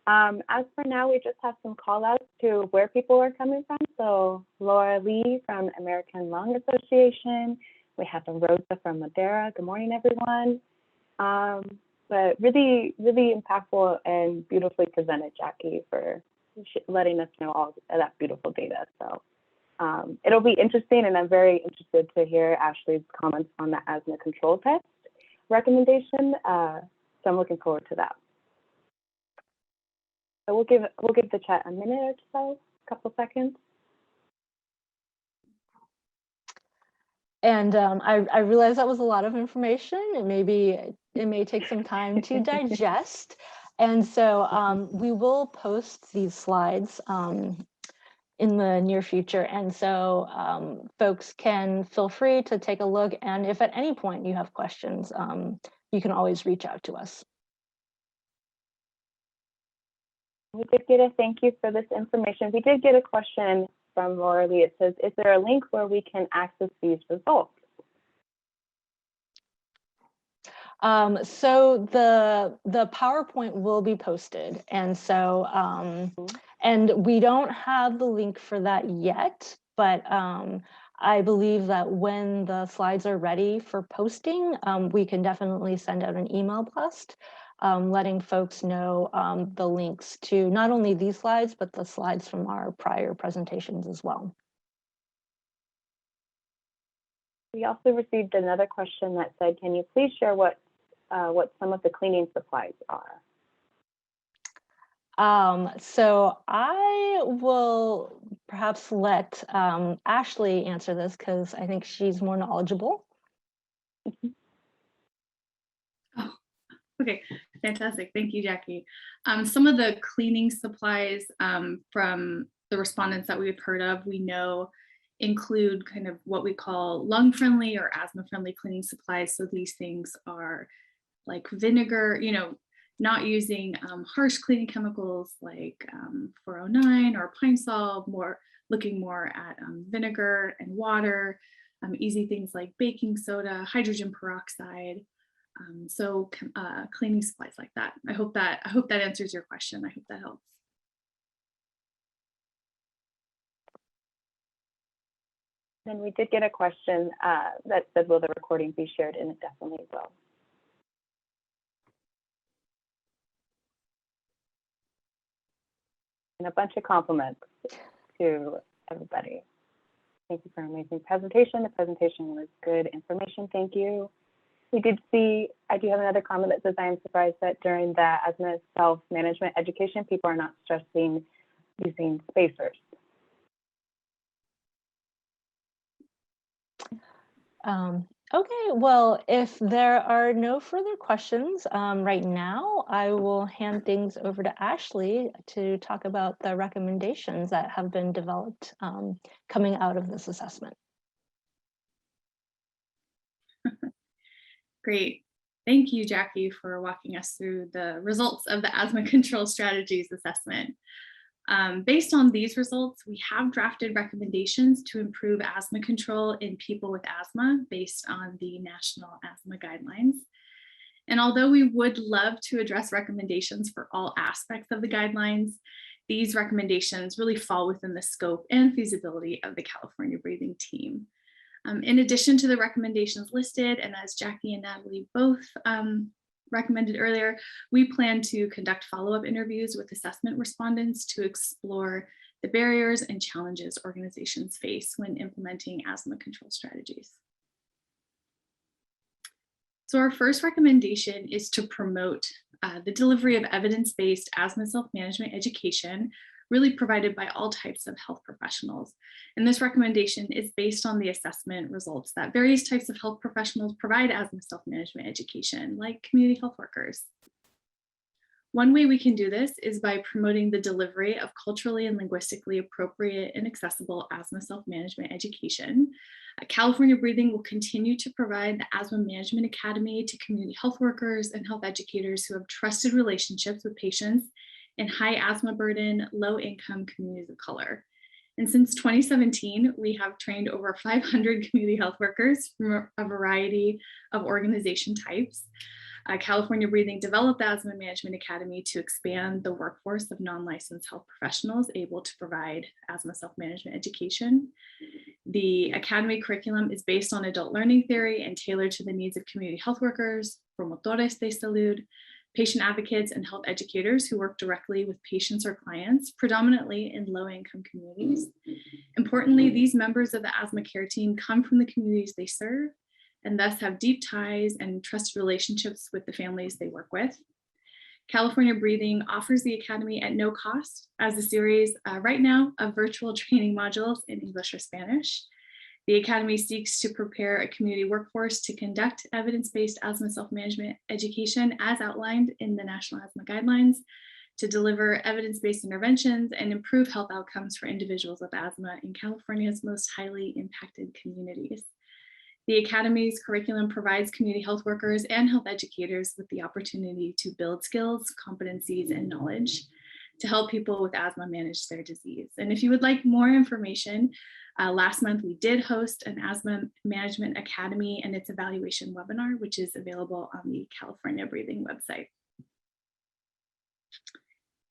As for now, we just have some call outs to where people are coming from. So Laura Lee from American Lung Association. We have Rosa from Madeira. Good morning, everyone. But really, really impactful and beautifully presented, Jackie, for letting us know all of that beautiful data. So it'll be interesting, and I'm very interested to hear Ashley's comments on the asthma control test recommendation. So I'm looking forward to that. So we'll give the chat a minute or so, a couple seconds. And I realize that was a lot of information. It may take some time to digest. And so we will post these slides in the near future. And so folks can feel free to take a look. And if at any point you have questions, you can always reach out to us. We did get a thank you for this information. We did get a question from Laura Lee. It says, is there a link where we can access these results? So the PowerPoint will be posted. And so, and we don't have the link for that yet, but I believe that when the slides are ready for posting, we can definitely send out an email blast letting folks know the links to not only these slides, but the slides from our prior presentations as well. We also received another question that said, can you please share what some of the cleaning supplies are? So I will perhaps let Ashley answer this because I think she's more knowledgeable. Oh, okay, fantastic. Thank you, Jackie. Some of the cleaning supplies from the respondents that we've heard of, we know include kind of what we call lung-friendly or asthma-friendly cleaning supplies. So these things are like vinegar, not using harsh cleaning chemicals like 409 or pine sol, looking more at vinegar and water, easy things like baking soda, hydrogen peroxide. So cleaning supplies like that. I hope that answers your question. I hope that helps. And we did get a question that said, will the recording be shared? And it definitely will. And a bunch of compliments to everybody. Thank you for an amazing presentation. The presentation was good information. Thank you. We did see, I do have another comment that says, I am surprised that during the asthma self-management education, people are not stressing using spacers. Okay, well, if there are no further questions right now, I will hand things over to Ashley to talk about the recommendations that have been developed coming out of this assessment. Great. Thank you, Jackie, for walking us through the results of the asthma control strategies assessment. Based on these results, we have drafted recommendations to improve asthma control in people with asthma based on the National Asthma Guidelines. And although we would love to address recommendations for all aspects of the guidelines, these recommendations really fall within the scope and feasibility of the California Breathing team. In addition to the recommendations listed, and as Jackie and Natalie both recommended earlier, we plan to conduct follow-up interviews with assessment respondents to explore the barriers and challenges organizations face when implementing asthma control strategies. So our first recommendation is to promote the delivery of evidence-based asthma self-management education, really provided by all types of health professionals. And this recommendation is based on the assessment results that various types of health professionals provide asthma self-management education, like community health workers. One way we can do this is by promoting the delivery of culturally and linguistically appropriate and accessible asthma self-management education. California Breathing will continue to provide the Asthma Management Academy to community health workers and health educators who have trusted relationships with patients in high asthma burden, low income communities of color. And since 2017, we have trained over 500 community health workers from a variety of organization types. California Breathing developed the Asthma Management Academy to expand the workforce of non-licensed health professionals able to provide asthma self-management education. The Academy curriculum is based on adult learning theory and tailored to the needs of community health workers, promotores de salud, patient advocates, and health educators who work directly with patients or clients, predominantly in low-income communities. Importantly, these members of the asthma care team come from the communities they serve and thus have deep ties and trusted relationships with the families they work with. California Breathing offers the Academy at no cost as a series right now of virtual training modules in English or Spanish. The Academy seeks to prepare a community workforce to conduct evidence-based asthma self-management education as outlined in the National Asthma Guidelines, to deliver evidence-based interventions and improve health outcomes for individuals with asthma in California's most highly impacted communities. The Academy's curriculum provides community health workers and health educators with the opportunity to build skills, competencies, and knowledge to help people with asthma manage their disease. And if you would like more information, last month we did host an Asthma Management Academy and its evaluation webinar, which is available on the California Breathing website.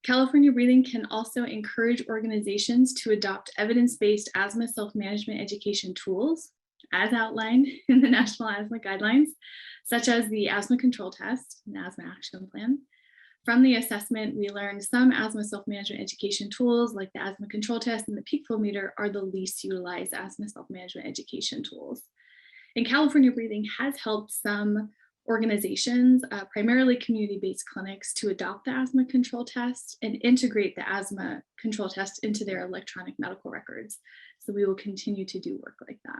California Breathing can also encourage organizations to adopt evidence-based asthma self-management education tools as outlined in the National Asthma Guidelines, such as the Asthma Control Test and Asthma Action Plan. From the assessment, we learned some asthma self-management education tools like the Asthma Control Test and the Peak Flow Meter are the least utilized asthma self-management education tools. And California Breathing has helped some organizations, primarily community-based clinics, to adopt the Asthma Control Test and integrate the Asthma Control Test into their electronic medical records. So we will continue to do work like that.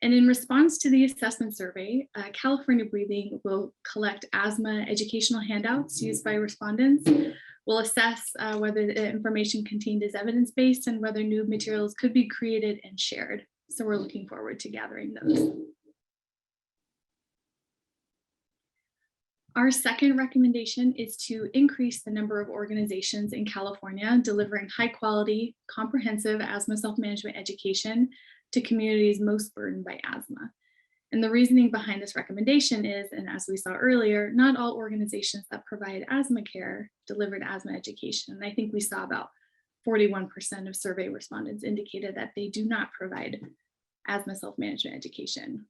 And in response to the assessment survey, California Breathing will collect asthma educational handouts used by respondents. We'll assess whether the information contained is evidence-based and whether new materials could be created and shared. So we're looking forward to gathering those. Our second recommendation is to increase the number of organizations in California delivering high quality, comprehensive asthma self-management education to communities most burdened by asthma. And the reasoning behind this recommendation is, and as we saw earlier, not all organizations that provide asthma care delivered asthma education. And I think we saw about 41% of survey respondents indicated that they do not provide asthma self-management education.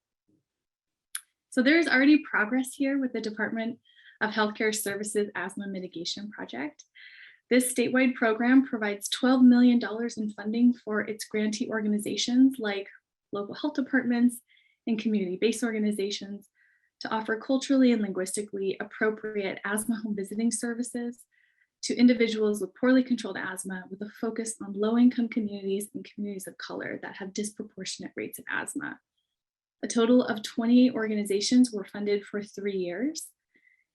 So there is already progress here with the Department of Healthcare Services Asthma Mitigation Project. This statewide program provides $12 million in funding for its grantee organizations like local health departments and community-based organizations to offer culturally and linguistically appropriate asthma home visiting services to individuals with poorly controlled asthma with a focus on low-income communities and communities of color that have disproportionate rates of asthma. A total of 28 organizations were funded for 3 years.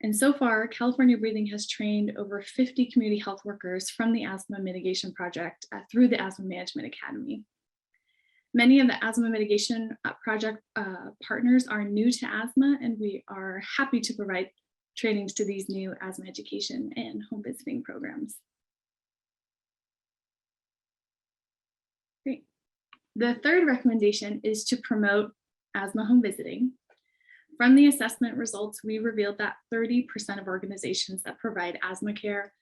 And so far, California Breathing has trained over 50 community health workers from the Asthma Mitigation Project through the Asthma Management Academy. Many of the Asthma Mitigation Project partners are new to asthma, and we are happy to provide trainings to these new asthma education and home visiting programs. The third recommendation is to promote asthma home visiting. From the assessment results, we revealed that 30% of organizations that provide asthma care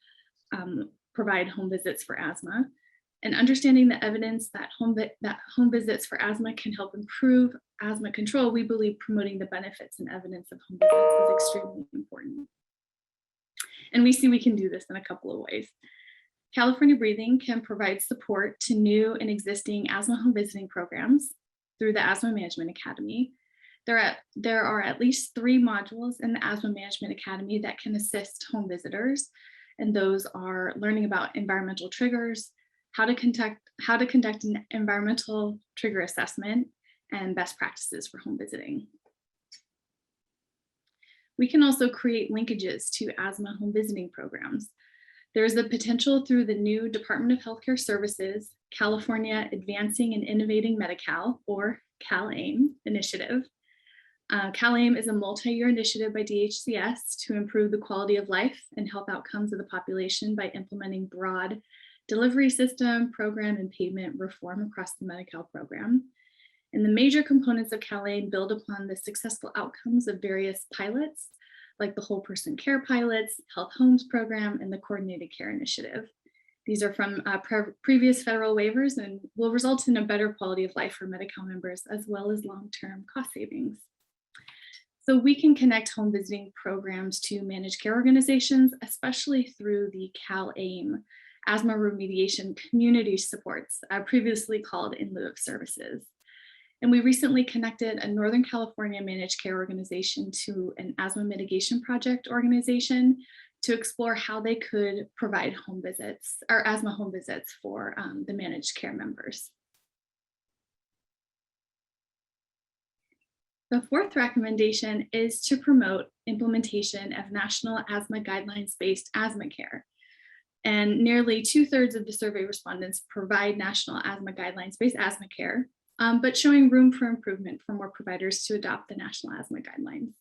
provide home visits for asthma. And understanding the evidence that home visits for asthma can help improve asthma control, we believe promoting the benefits and evidence of home visits is extremely important. And we see we can do this in a couple of ways. California Breathing can provide support to new and existing asthma home visiting programs through the Asthma Management Academy. There are at least 3 modules in the Asthma Management Academy that can assist home visitors, and those are learning about environmental triggers, how to conduct an environmental trigger assessment, and best practices for home visiting. We can also create linkages to asthma home visiting programs. There is the potential through the new Department of Healthcare Services, California Advancing and Innovating Medi-Cal, or CalAIM initiative. CalAIM is a multi-year initiative by DHCS to improve the quality of life and health outcomes of the population by implementing broad delivery system, program, and payment reform across the Medi-Cal program. And the major components of CalAIM build upon the successful outcomes of various pilots, like the Whole Person Care pilots, Health Homes program, and the Coordinated Care Initiative. These are from previous federal waivers and will result in a better quality of life for Medi-Cal members, as well as long-term cost savings. So we can connect home visiting programs to managed care organizations, especially through the CalAIM asthma remediation community supports, previously called in lieu of services. And we recently connected a Northern California managed care organization to an asthma mitigation project organization to explore how they could provide home visits or asthma home visits for the managed care members. The fourth recommendation is to promote implementation of national asthma guidelines-based asthma care. And nearly 2/3 of the survey respondents provide national asthma guidelines-based asthma care, but showing room for improvement for more providers to adopt the national asthma guidelines.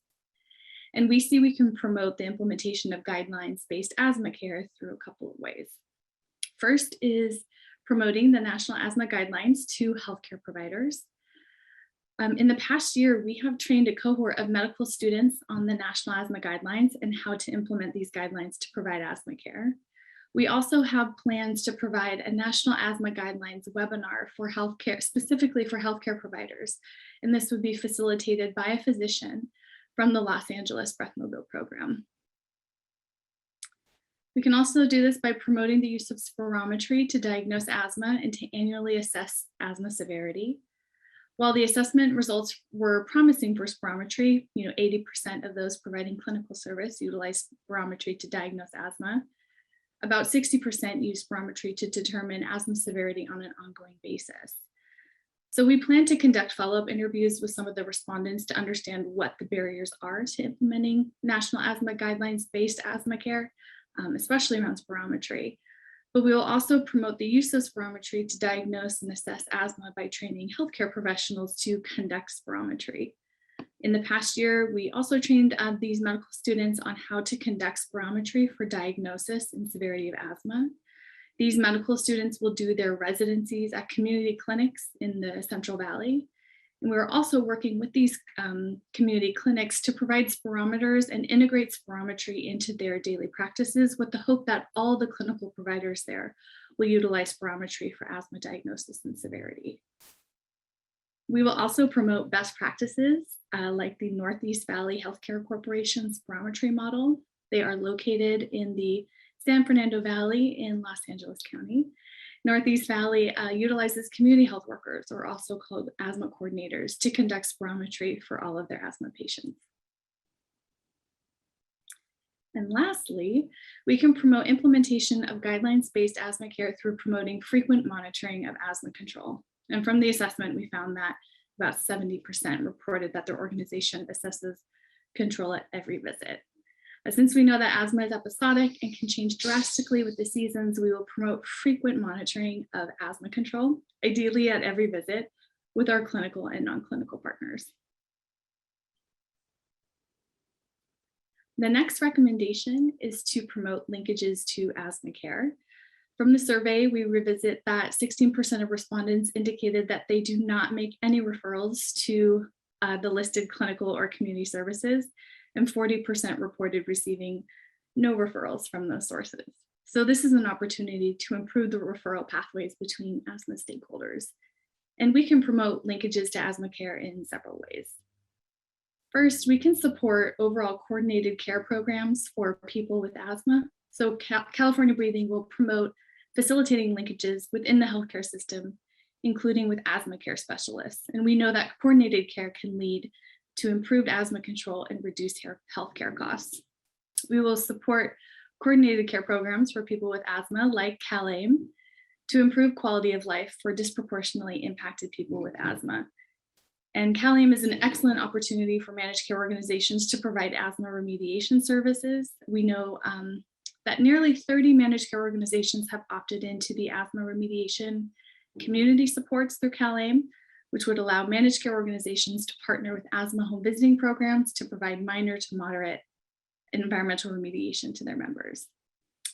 And we see we can promote the implementation of guidelines-based asthma care through a couple of ways. First is promoting the national asthma guidelines to healthcare providers. In the past year, we have trained a cohort of medical students on the national asthma guidelines and how to implement these guidelines to provide asthma care. We also have plans to provide a national asthma guidelines webinar for healthcare, specifically for healthcare providers. And this would be facilitated by a physician from the Los Angeles Breathmobile program. We can also do this by promoting the use of spirometry to diagnose asthma and to annually assess asthma severity. While the assessment results were promising for spirometry, 80% of those providing clinical service utilize spirometry to diagnose asthma. About 60% use spirometry to determine asthma severity on an ongoing basis. So we plan to conduct follow-up interviews with some of the respondents to understand what the barriers are to implementing national asthma guidelines-based asthma care, especially around spirometry. But we will also promote the use of spirometry to diagnose and assess asthma by training healthcare professionals to conduct spirometry. In the past year, we also trained these medical students on how to conduct spirometry for diagnosis and severity of asthma. These medical students will do their residencies at community clinics in the Central Valley. And we're also working with these community clinics to provide spirometers and integrate spirometry into their daily practices with the hope that all the clinical providers there will utilize spirometry for asthma diagnosis and severity. We will also promote best practices like the Northeast Valley Healthcare Corporation spirometry model. They are located in the San Fernando Valley in Los Angeles County. Northeast Valley utilizes community health workers, or also called asthma coordinators, to conduct spirometry for all of their asthma patients. And lastly, we can promote implementation of guidelines-based asthma care through promoting frequent monitoring of asthma control. And from the assessment, we found that about 70% reported that their organization assesses control at every visit. Since we know that asthma is episodic and can change drastically with the seasons, we will promote frequent monitoring of asthma control, ideally at every visit, with our clinical and non-clinical partners. The next recommendation is to promote linkages to asthma care. From the survey, we revisit that 16% of respondents indicated that they do not make any referrals to the listed clinical or community services, and 40% reported receiving no referrals from those sources. So this is an opportunity to improve the referral pathways between asthma stakeholders. And we can promote linkages to asthma care in several ways. First, we can support overall coordinated care programs for people with asthma. So California Breathing will promote facilitating linkages within the healthcare system, including with asthma care specialists. And we know that coordinated care can lead to improved asthma control and reduced healthcare costs. We will support coordinated care programs for people with asthma like CalAIM to improve quality of life for disproportionately impacted people with asthma. And CalAIM is an excellent opportunity for managed care organizations to provide asthma remediation services. We know that nearly 30 managed care organizations have opted into the asthma remediation community supports through CalAIM, which would allow managed care organizations to partner with asthma home visiting programs to provide minor to moderate environmental remediation to their members.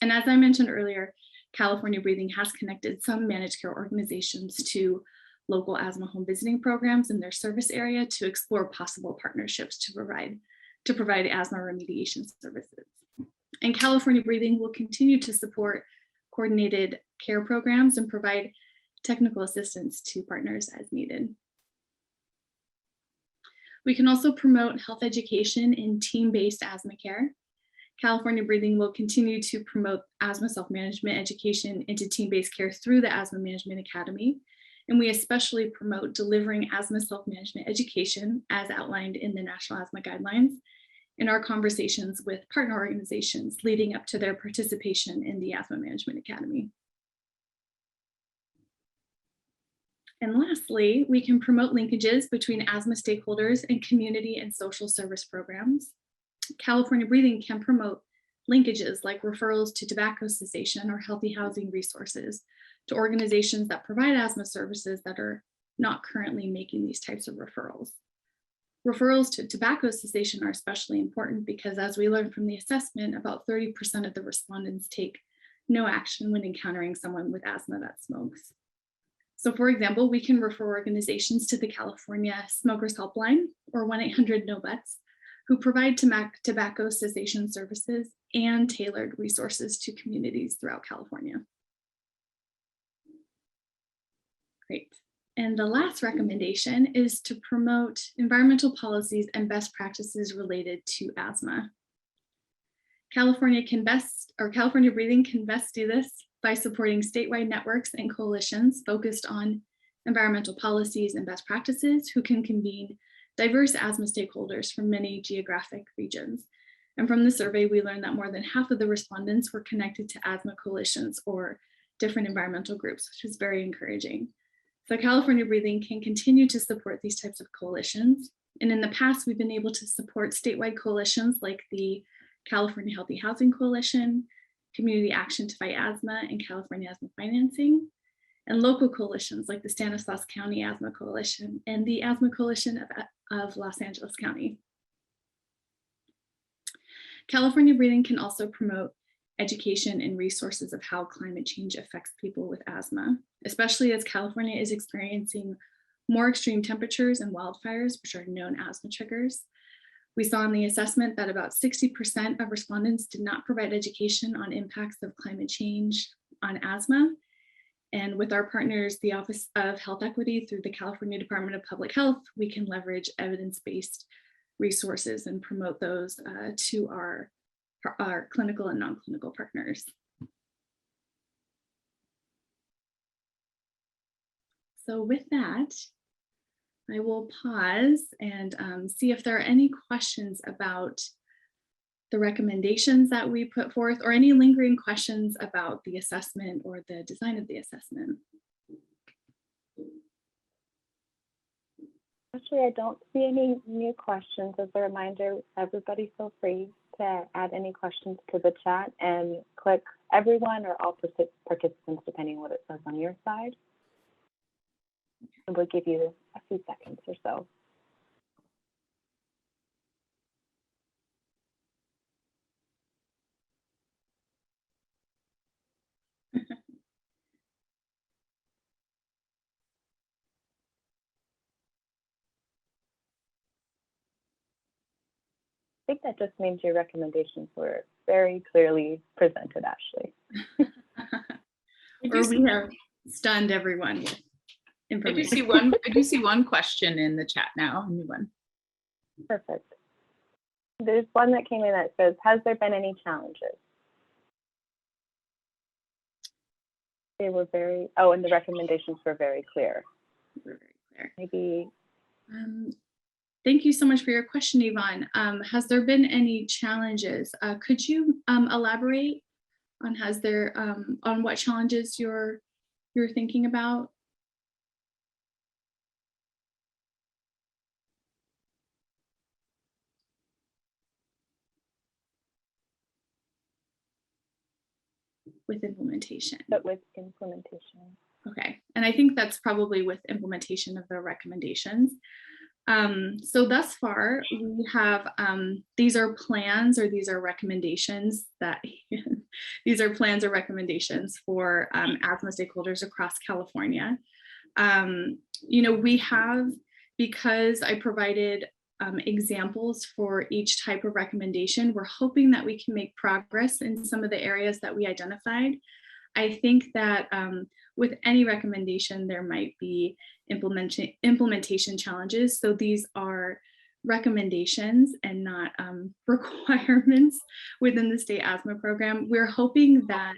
And as I mentioned earlier, California Breathing has connected some managed care organizations to local asthma home visiting programs in their service area to explore possible partnerships to provide asthma remediation services. And California Breathing will continue to support coordinated care programs and provide technical assistance to partners as needed. We can also promote health education in team-based asthma care. California Breathing will continue to promote asthma self-management education into team-based care through the Asthma Management Academy. And we especially promote delivering asthma self-management education as outlined in the National Asthma Guidelines in our conversations with partner organizations leading up to their participation in the Asthma Management Academy. And lastly, we can promote linkages between asthma stakeholders and community and social service programs. California Breathing can promote linkages like referrals to tobacco cessation or healthy housing resources to organizations that provide asthma services that are not currently making these types of referrals. Referrals to tobacco cessation are especially important because, as we learned from the assessment, about 30% of the respondents take no action when encountering someone with asthma that smokes. So for example, we can refer organizations to the California Smokers Helpline or 1-800-NO-BUTTS, who provide tobacco cessation services and tailored resources to communities throughout California. Great. And the last recommendation is to promote environmental policies and best practices related to asthma. California Breathing can best do this by supporting statewide networks and coalitions focused on environmental policies and best practices who can convene diverse asthma stakeholders from many geographic regions. And from the survey, we learned that more than half of the respondents were connected to asthma coalitions or different environmental groups, which is very encouraging. So California Breathing can continue to support these types of coalitions. And in the past, we've been able to support statewide coalitions like the California Healthy Housing Coalition, Community Action to Fight Asthma, and California Asthma Financing, and local coalitions like the Stanislaus County Asthma Coalition and the Asthma Coalition of Los Angeles County. California Breathing can also promote education and resources of how climate change affects people with asthma, especially as California is experiencing more extreme temperatures and wildfires, which are known asthma triggers. We saw in the assessment that about 60% of respondents did not provide education on impacts of climate change on asthma. And with our partners, the Office of Health Equity through the California Department of Public Health, we can leverage evidence-based resources and promote those to our clinical and non-clinical partners. So with that, I will pause and see if there are any questions about the recommendations that we put forth or any lingering questions about the assessment or the design of the assessment. Actually, I don't see any new questions. As a reminder, everybody feel free to add any questions to the chat and click everyone or all participants, depending on what it says on your side. And we'll give you a few seconds or so. think that just means your recommendations were very clearly presented, Ashley. Or we have stunned everyone with I do information. see one. I do see one question in the chat now. A new one. Perfect. There's one that came in that says, has there been any challenges? They were very, oh, and the recommendations were very clear. We're very clear. Maybe, Thank you so much for your question, Yvonne. Has there been any challenges? Could you elaborate on on what challenges you're thinking about? With implementation. but with implementation. Okay, and I think that's probably with implementation of the recommendations. So thus far, we have, these are plans or these are recommendations that, these are plans or recommendations for asthma stakeholders across California. You know, we have, because I provided examples for each type of recommendation, we're hoping that we can make progress in some of the areas that we identified. I think that with any recommendation, there might be implementation challenges. So these are recommendations and not requirements within the state asthma program. We're hoping that,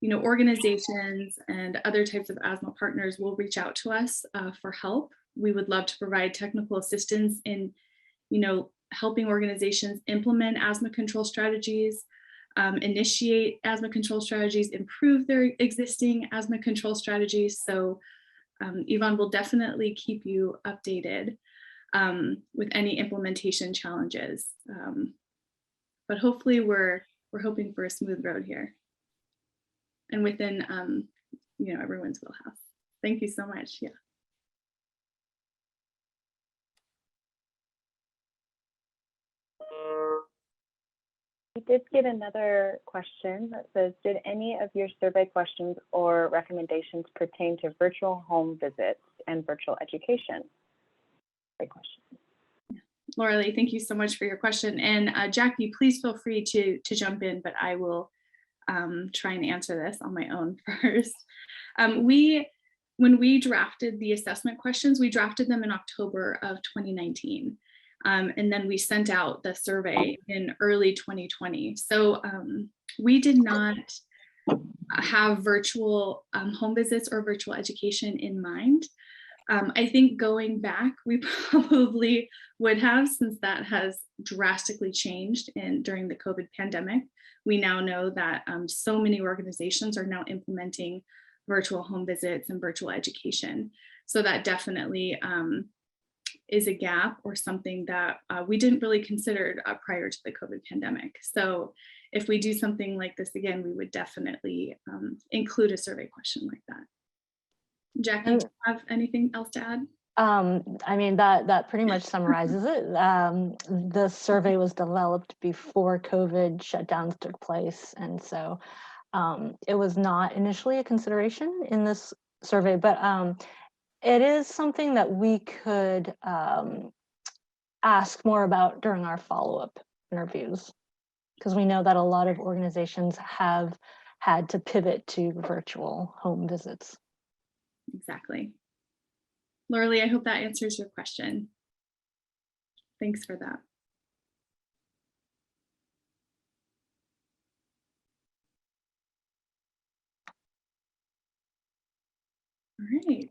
you know, organizations and other types of asthma partners will reach out to us for help. We would love to provide technical assistance in, you know, helping organizations implement asthma control strategies, initiate asthma control strategies, improve their existing asthma control strategies. So Yvonne will definitely keep you updated with any implementation challenges. But hopefully we're hoping for a smooth road here and within you know, everyone's wheelhouse. Thank you so much. Yeah. We did get another question that says, did any of your survey questions or recommendations pertain to virtual home visits and virtual education? Great question. Laura, thank you so much for your question. And Jackie, please feel free to jump in, but I will try and answer this on my own first. When we drafted the assessment questions, we drafted them in October of 2019. And then we sent out the survey in early 2020. So we did not have virtual home visits or virtual education in mind. I think going back, we probably would have, since that has drastically changed during the COVID pandemic. We now know that so many organizations are now implementing virtual home visits and virtual education. So that definitely is a gap or something that we didn't really consider prior to the COVID pandemic. So if we do something like this again, we would definitely include a survey question like that. Jackie, do you have anything else to add? I mean, that pretty much summarizes it. The survey was developed before COVID shutdowns took place. And so it was not initially a consideration in this survey, but it is something that we could ask more about during our follow-up interviews, because we know that a lot of organizations have had to pivot to virtual home visits. Exactly. Laura, I hope that answers your question. Thanks for that. All right.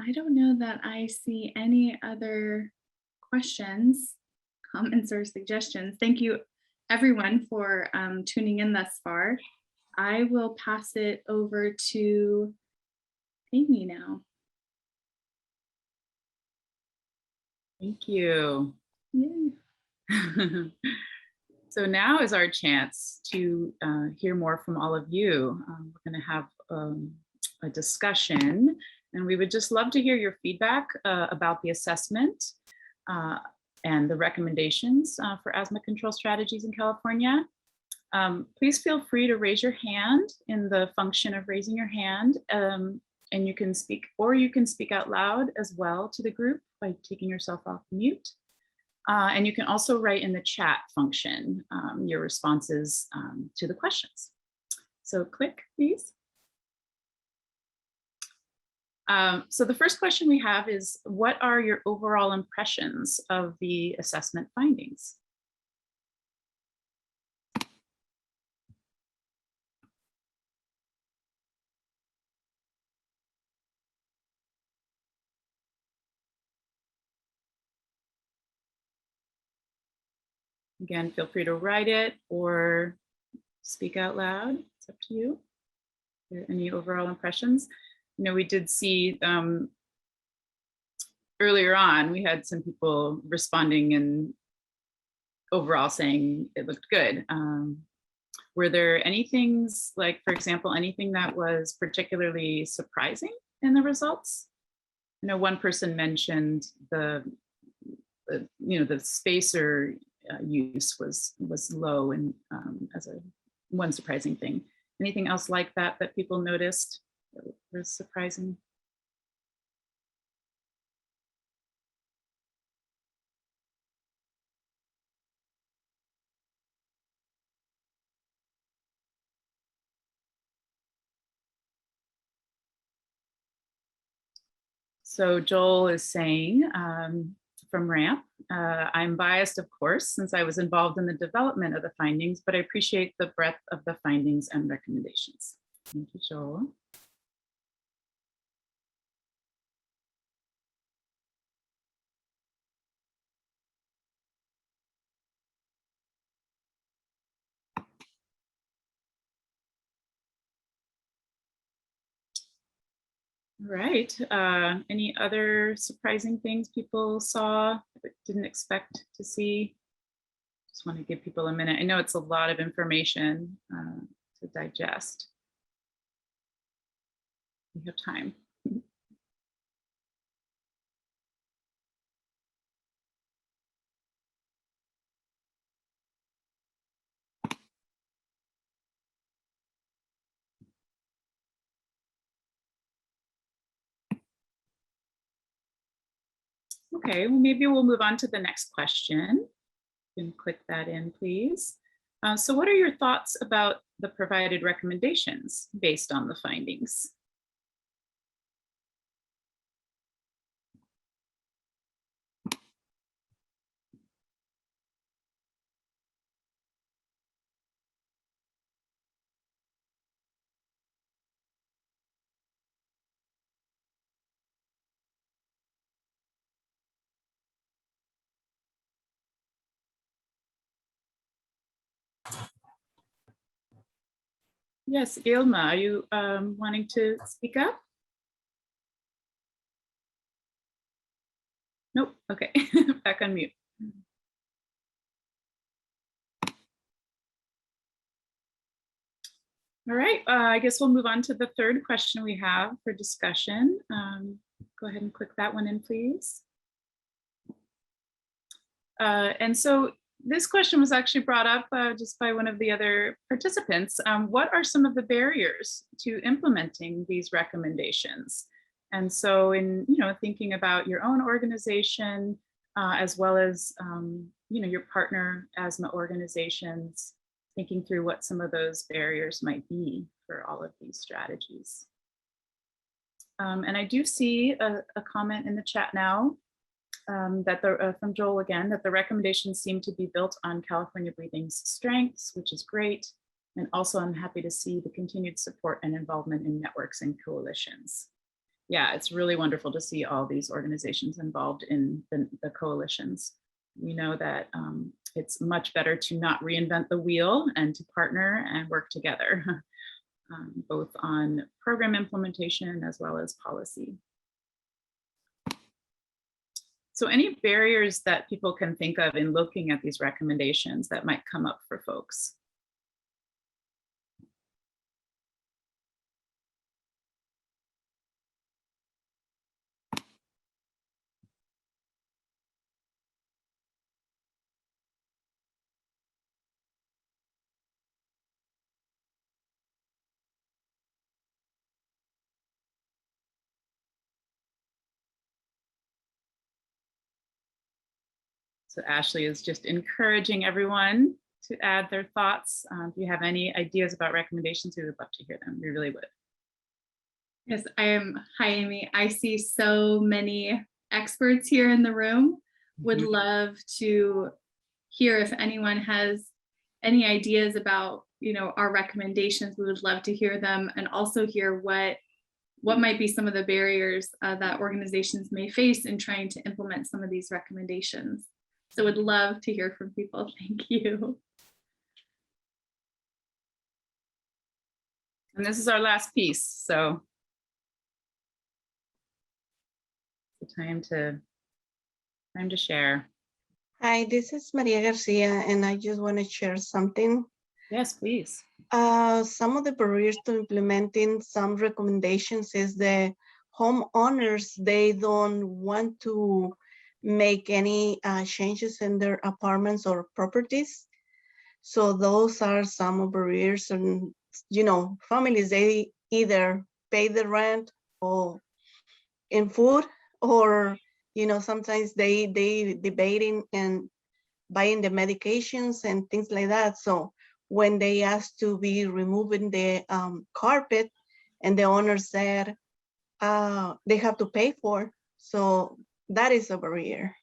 I don't know that I see any other questions, comments, or suggestions. Thank you, everyone, for tuning in thus far. I will pass it over to Amy now. Thank you. Yay. So now is our chance to hear more from all of you. We're going to have a discussion, and we would just love to hear your feedback about the assessment and the recommendations for asthma control strategies in California. Please feel free to raise your hand in the function of raising your hand, and you can speak, or you can speak out loud as well to the group by taking yourself off mute. And you can also write in the chat function your responses to the questions. So click, please. So the first question we have is, what are your overall impressions of the assessment findings? Again, feel free to write it or speak out loud. It's up to you. Are there any overall impressions? You know, we did see earlier on, we had some people responding and overall saying it looked good. Were there any things, like, for example, anything that was particularly surprising in the results? I know one person mentioned the spacer use was low, and as one surprising thing. Anything else like that that people noticed that was surprising? So Joel is saying from RAMP, I'm biased, of course, since I was involved in the development of the findings, but I appreciate the breadth of the findings and recommendations. Thank you, Joel. All right. Any other surprising things people saw but didn't expect to see? Just want to give people a minute. I know it's a lot of information to digest. We have time. Okay, well, maybe we'll move on to the next question. You can click that in, please. So what are your thoughts about the provided recommendations based on the findings? Yes, Ilma, are you wanting to speak up? Nope, okay, back on mute. All right, I guess we'll move on to the third question we have for discussion. Go ahead and click that one in, please. And so this question was actually brought up just by one of the other participants. What are some of the barriers to implementing these recommendations? And so in thinking about your own organization, as well as your partner asthma organizations, thinking through what some of those barriers might be for all of these strategies. And I do see a comment in the chat now that from Joel again, that the recommendations seem to be built on California Breathing's strengths, which is great. And also I'm happy to see the continued support and involvement in networks and coalitions. Yeah, it's really wonderful to see all these organizations involved in the coalitions. We know that it's much better to not reinvent the wheel and to partner and work together, both on program implementation as well as policy. So any barriers that people can think of in looking at these recommendations that might come up for folks? So Ashley is just encouraging everyone to add their thoughts. If you have any ideas about recommendations, we would love to hear them. We really would. Yes, I am. Hi, Amy. I see so many experts here in the room. Would love to hear if anyone has any ideas about, our recommendations. We would love to hear them, and also hear what might be some of the barriers that organizations may face in trying to implement some of these recommendations. So would love to hear from people. Thank you. And this is our last piece, so time to share. Hi, this is Maria Garcia, and I just want to share something. Yes, please. Some of the barriers to implementing some recommendations is the homeowners, they don't want to make any changes in their apartments or properties. So those are some barriers, and families, they either pay the rent or in food, or sometimes they debating and buying the medications and things like that. So when they asked to be removing the carpet, and the owner said they have to pay for, so that is a barrier.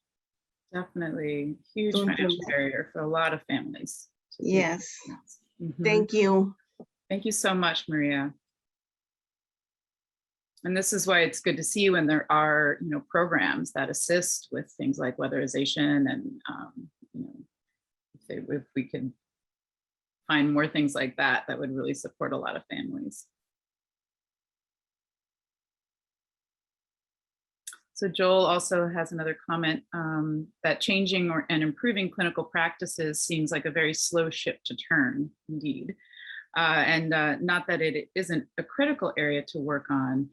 Definitely huge financial barrier for a lot of families. Yes. Thank you. Thank you so much, Maria. And this is why it's good to see when there are, programs that assist with things like weatherization, and if we could find more things like that, that would really support a lot of families. So Joel also has another comment that changing and improving clinical practices seems like a very slow ship to turn, indeed. And not that it isn't a critical area to work on,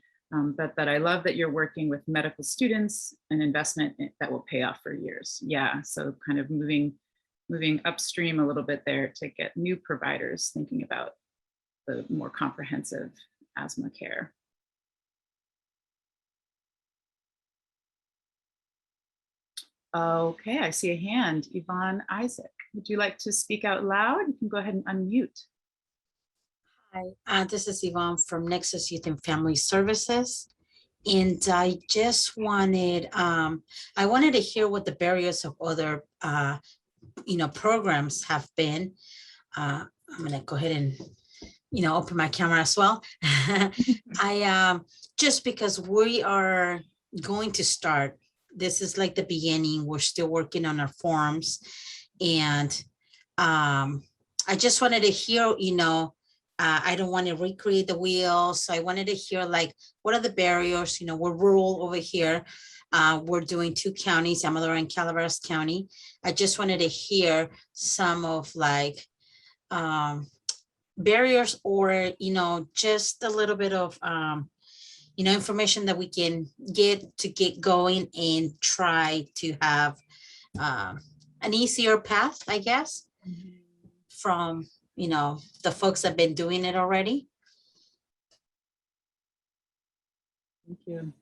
but that I love that you're working with medical students and investment that will pay off for years. Yeah, so kind of moving upstream a little bit there to get new providers thinking about the more comprehensive asthma care. Okay, I see a hand. Yvonne Isaac, would you like to speak out loud? You can go ahead and unmute. Hi, this is Yvonne from Nexus Youth and Family Services. And I just wanted, I wanted to hear what the barriers of other, programs have been. I'm gonna go ahead and, open my camera as well. Just because we are going to start, this is like the beginning, we're still working on our forms. And I just wanted to hear, I don't want to recreate the wheel. So I wanted to hear, like, what are the barriers? We're rural over here. We're doing 2 counties, Amador and Calaveras County. I just wanted to hear some of barriers, or, just a little bit of, information that we can get going and try to have an easier path, I guess, from the folks that have been doing it already. Thank you.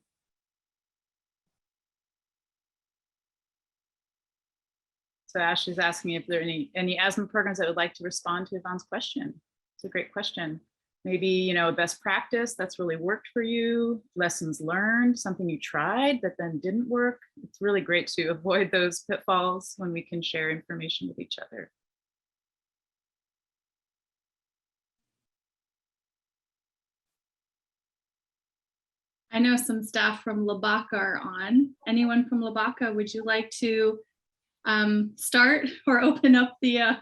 So Ashley's asking if there are any asthma programs that would like to respond to Yvonne's question. It's a great question. Maybe, a best practice that's really worked for you, lessons learned, something you tried that then didn't work. It's really great to avoid those pitfalls when we can share information with each other. I know some staff from Lubbock are on. Anyone from Lubbock, would you like to start or open up the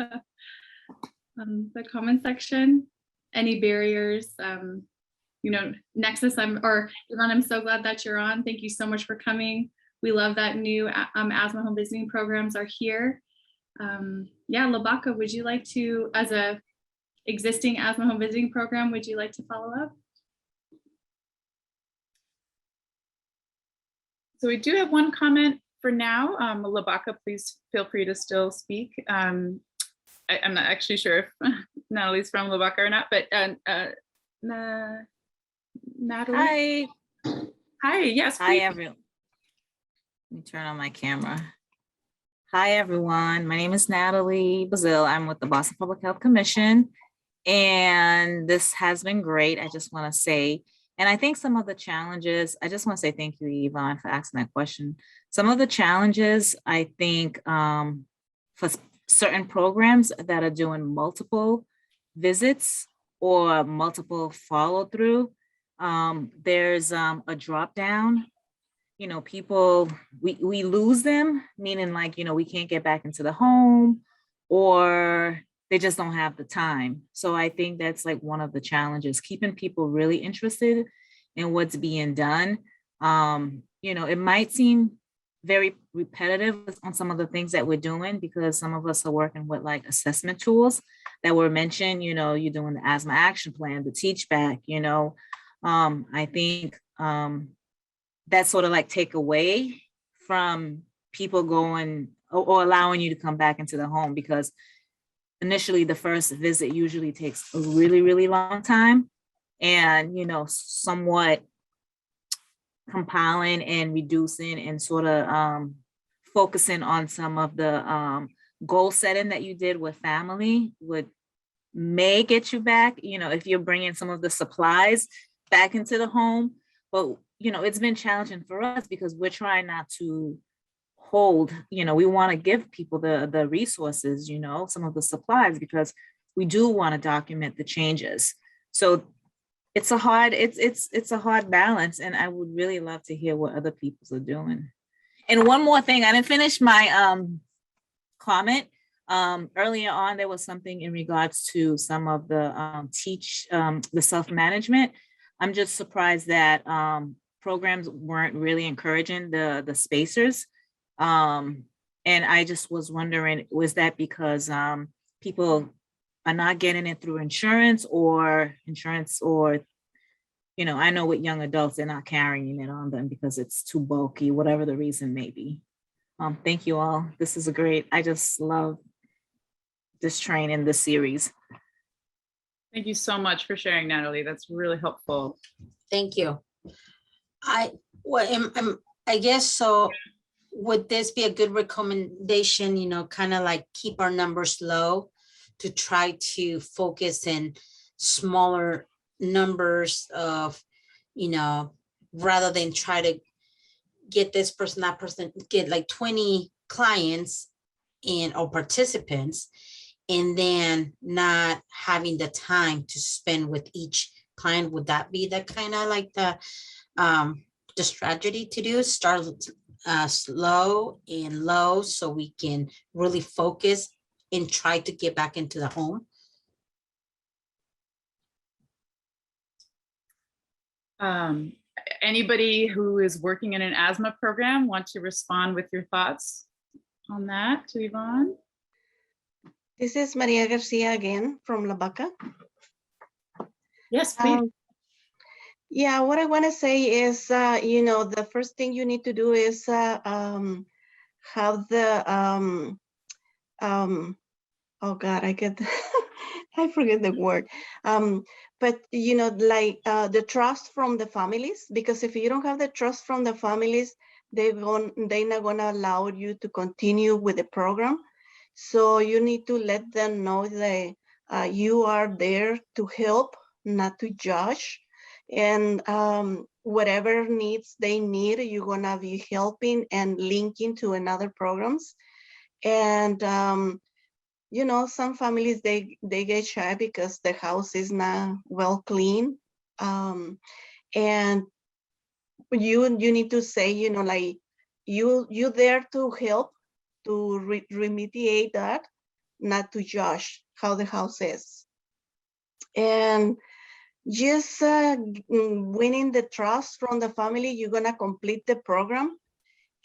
comment section? Any barriers? Nexus, Yvonne, I'm so glad that you're on. Thank you so much for coming. We love that new asthma home visiting programs are here. Yeah, Lubbock, would you like to, as a existing asthma home visiting program, would you like to follow up? So we do have one comment for now. Labaka, please feel free to still speak. I'm not actually sure if Natalie's from Labaka or not, but Natalie. Hi. Hi, yes. Hi, everyone. Let me turn on my camera. Hi, everyone. My name is Natalie Bazil. I'm with the Boston Public Health Commission, and this has been great. I just want to say, and I think some of the challenges, I just want to say thank you, Yvonne, for asking that question. Some of the challenges, I think, for certain programs that are doing multiple visits or multiple follow through, there's a drop down. You know, people, we lose them, meaning like, you know, we can't get back into the home or they just don't have the time. So I think that's like one of the challenges, keeping people really interested in what's being done. You know, it might seem very repetitive on some of the things that we're doing because some of us are working with like assessment tools that were mentioned. You know, you're doing the asthma action plan, the teach back, you know. I think that sort of like take away from people going or allowing you to come back into the home, because initially the first visit usually takes a really, really long time, and, you know, somewhat compiling and reducing and sort of focusing on some of the goal setting that you did with family may get you back, you know, if you're bringing some of the supplies back into the home. But you know, it's been challenging for us because we're trying not to hold, you know, we want to give people the resources, you know, some of the supplies, because we do want to document the changes. So it's a hard balance, and I would really love to hear what other people are doing. And one more thing, I didn't finish my comment. Earlier on, there was something in regards to some of the the self-management. I'm just surprised that programs weren't really encouraging the spacers. And I just was wondering, was that because people are not getting it through insurance, or, you know, I know with young adults, they're not carrying it on them because it's too bulky, whatever the reason may be. Thank you all. This is I just love this training, this series. Thank you so much for sharing, Natalie. That's really helpful. Thank you. I guess so. Would this be a good recommendation, you know, kind of like keep our numbers low to try to focus in smaller numbers of, you know, rather than try to get this person, that person, get like 20 clients or participants, and then not having the time to spend with each client? Would that be the kind of like the strategy to do? Start slow and low so we can really focus and try to get back into the home? Anybody who is working in an asthma program want to respond with your thoughts on that to Yvonne? This is Maria Garcia again from La Baca. Yes, please. Yeah, what I want to say is, you know, the first thing you need to do is have the, oh God, I forget the word. But, you know, like the trust from the families, because if you don't have the trust from the families, they're not going to allow you to continue with the program. So you need to let them know that you are there to help, not to judge. And whatever needs they need, you're going to be helping and linking to another programs. And, you know, some families, they get shy because the house is not well clean. And you need to say, you know, like you there to help, to remediate that, not to judge how the house is. And just winning the trust from the family, you're gonna complete the program.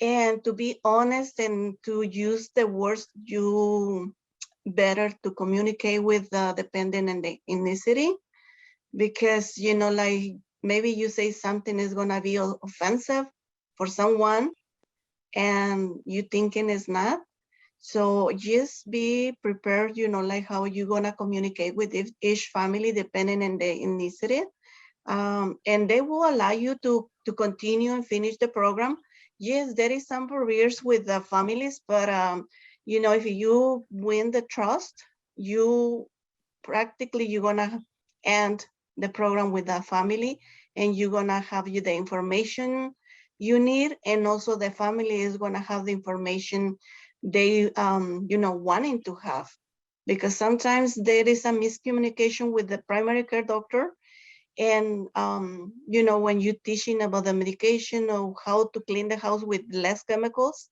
And to be honest and to use the words you better to communicate with the dependent and the ethnicity, because, you know, like maybe you say something is gonna be offensive for someone and you thinking it's not. So just be prepared, you know, like how you're gonna communicate with each family depending on the ethnicity. And they will allow you to continue and finish the program. yes, there is some barriers with the families, but you know, if you win the trust, you practically you're gonna end the program with the family, and you're gonna have you the information you need, and also the family is gonna have the information they you know wanting to have, because sometimes there is a miscommunication with the primary care doctor. And you know, when you're teaching about the medication or how to clean the house with less chemicals,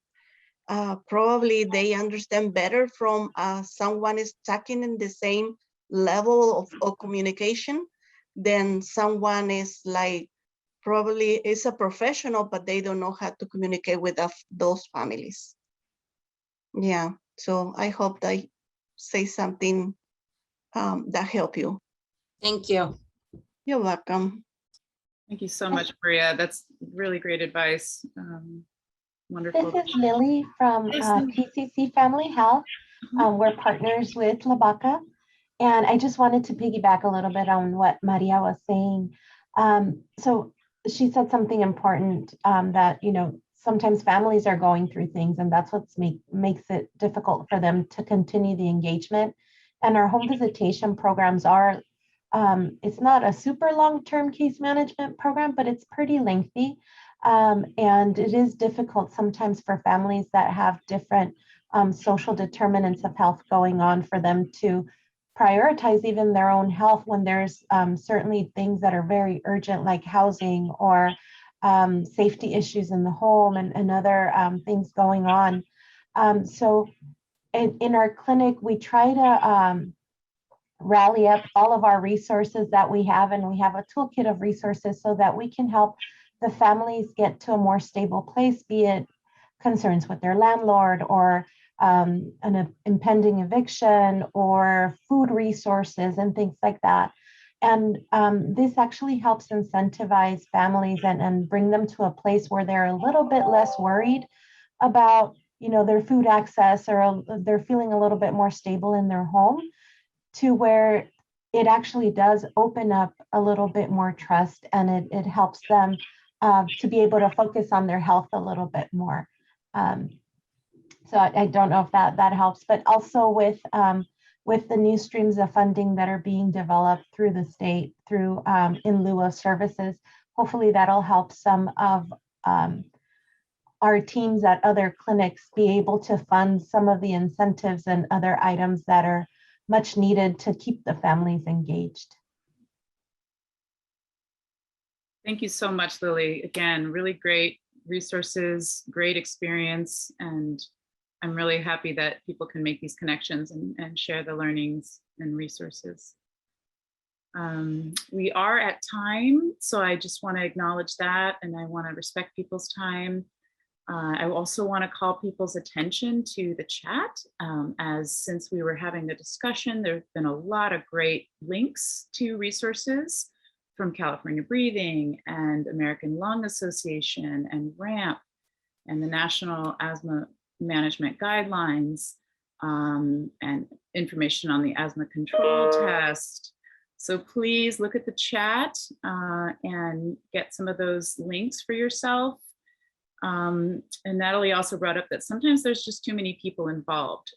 probably they understand better from someone is talking in the same level of communication than someone is like probably is a professional, but they don't know how to communicate with those families. Yeah, so I hope I say something that help you. Thank you. You're welcome. Thank you so much, Maria. That's really great advice. Wonderful. This is Lily from PCC Family Health. We're partners with Labaca. And I just wanted to piggyback a little bit on what Maria was saying. So she said something important that, you know, sometimes families are going through things, and that's what makes it difficult for them to continue the engagement. And our home visitation programs are, it's not a super long-term case management program, but it's pretty lengthy. And it is difficult sometimes for families that have different social determinants of health going on for them to prioritize even their own health when there's certainly things that are very urgent, like housing or safety issues in the home and other things going on. So in our clinic, we try to rally up all of our resources that we have, and we have a toolkit of resources so that we can help the families get to a more stable place, be it concerns with their landlord or an impending eviction or food resources and things like that. And this actually helps incentivize families and bring them to a place where they're a little bit less worried about, you know, their food access, or they're feeling a little bit more stable in their home, to where it actually does open up a little bit more trust, and it helps them to be able to focus on their health a little bit more. So I don't know if that helps, but also with the new streams of funding that are being developed through the state, through in lieu of services, hopefully that'll help some of our teams at other clinics be able to fund some of the incentives and other items that are much needed to keep the families engaged. Thank you so much, Lily. Again, really great resources, great experience, and I'm really happy that people can make these connections and share the learnings and resources. We are at time, so I just want to acknowledge that, and I want to respect people's time. I also want to call people's attention to the chat, as since we were having the discussion, there have been a lot of great links to resources from California Breathing and American Lung Association and RAMP and the National Asthma Management Guidelines, and information on the asthma control test. So please look at the chat and get some of those links for yourself. And Natalie also brought up that sometimes there's just too many people involved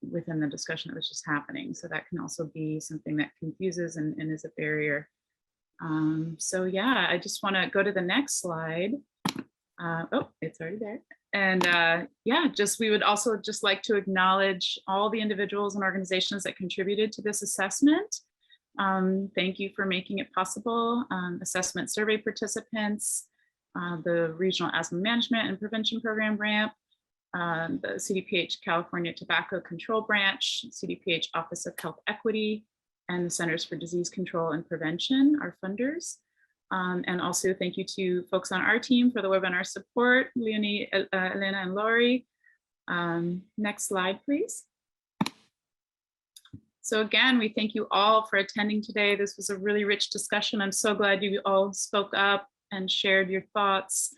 within the discussion that was just happening. So that can also be something that confuses and is a barrier. So yeah, I just want to go to the next slide. Oh, it's already there. And yeah, we would also just like to acknowledge all the individuals and organizations that contributed to this assessment. Thank you for making it possible. Assessment survey participants, the Regional Asthma Management and Prevention Program RAMP, the CDPH California Tobacco Control Branch, CDPH Office of Health Equity, and the Centers for Disease Control and Prevention, our funders. And also thank you to folks on our team for the webinar support, Leonie, Elena, and Lori. Next slide, please. So again, we thank you all for attending today. This was a really rich discussion. I'm so glad you all spoke up and shared your thoughts.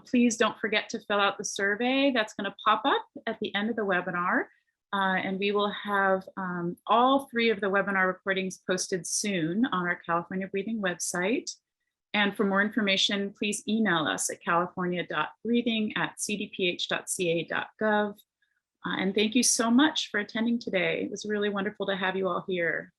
Please don't forget to fill out the survey that's going to pop up at the end of the webinar. And we will have all 3 of the webinar recordings posted soon on our California Breathing website. And for more information, please email us at california.breathing@cdph.ca.gov. And thank you so much for attending today. It was really wonderful to have you all here.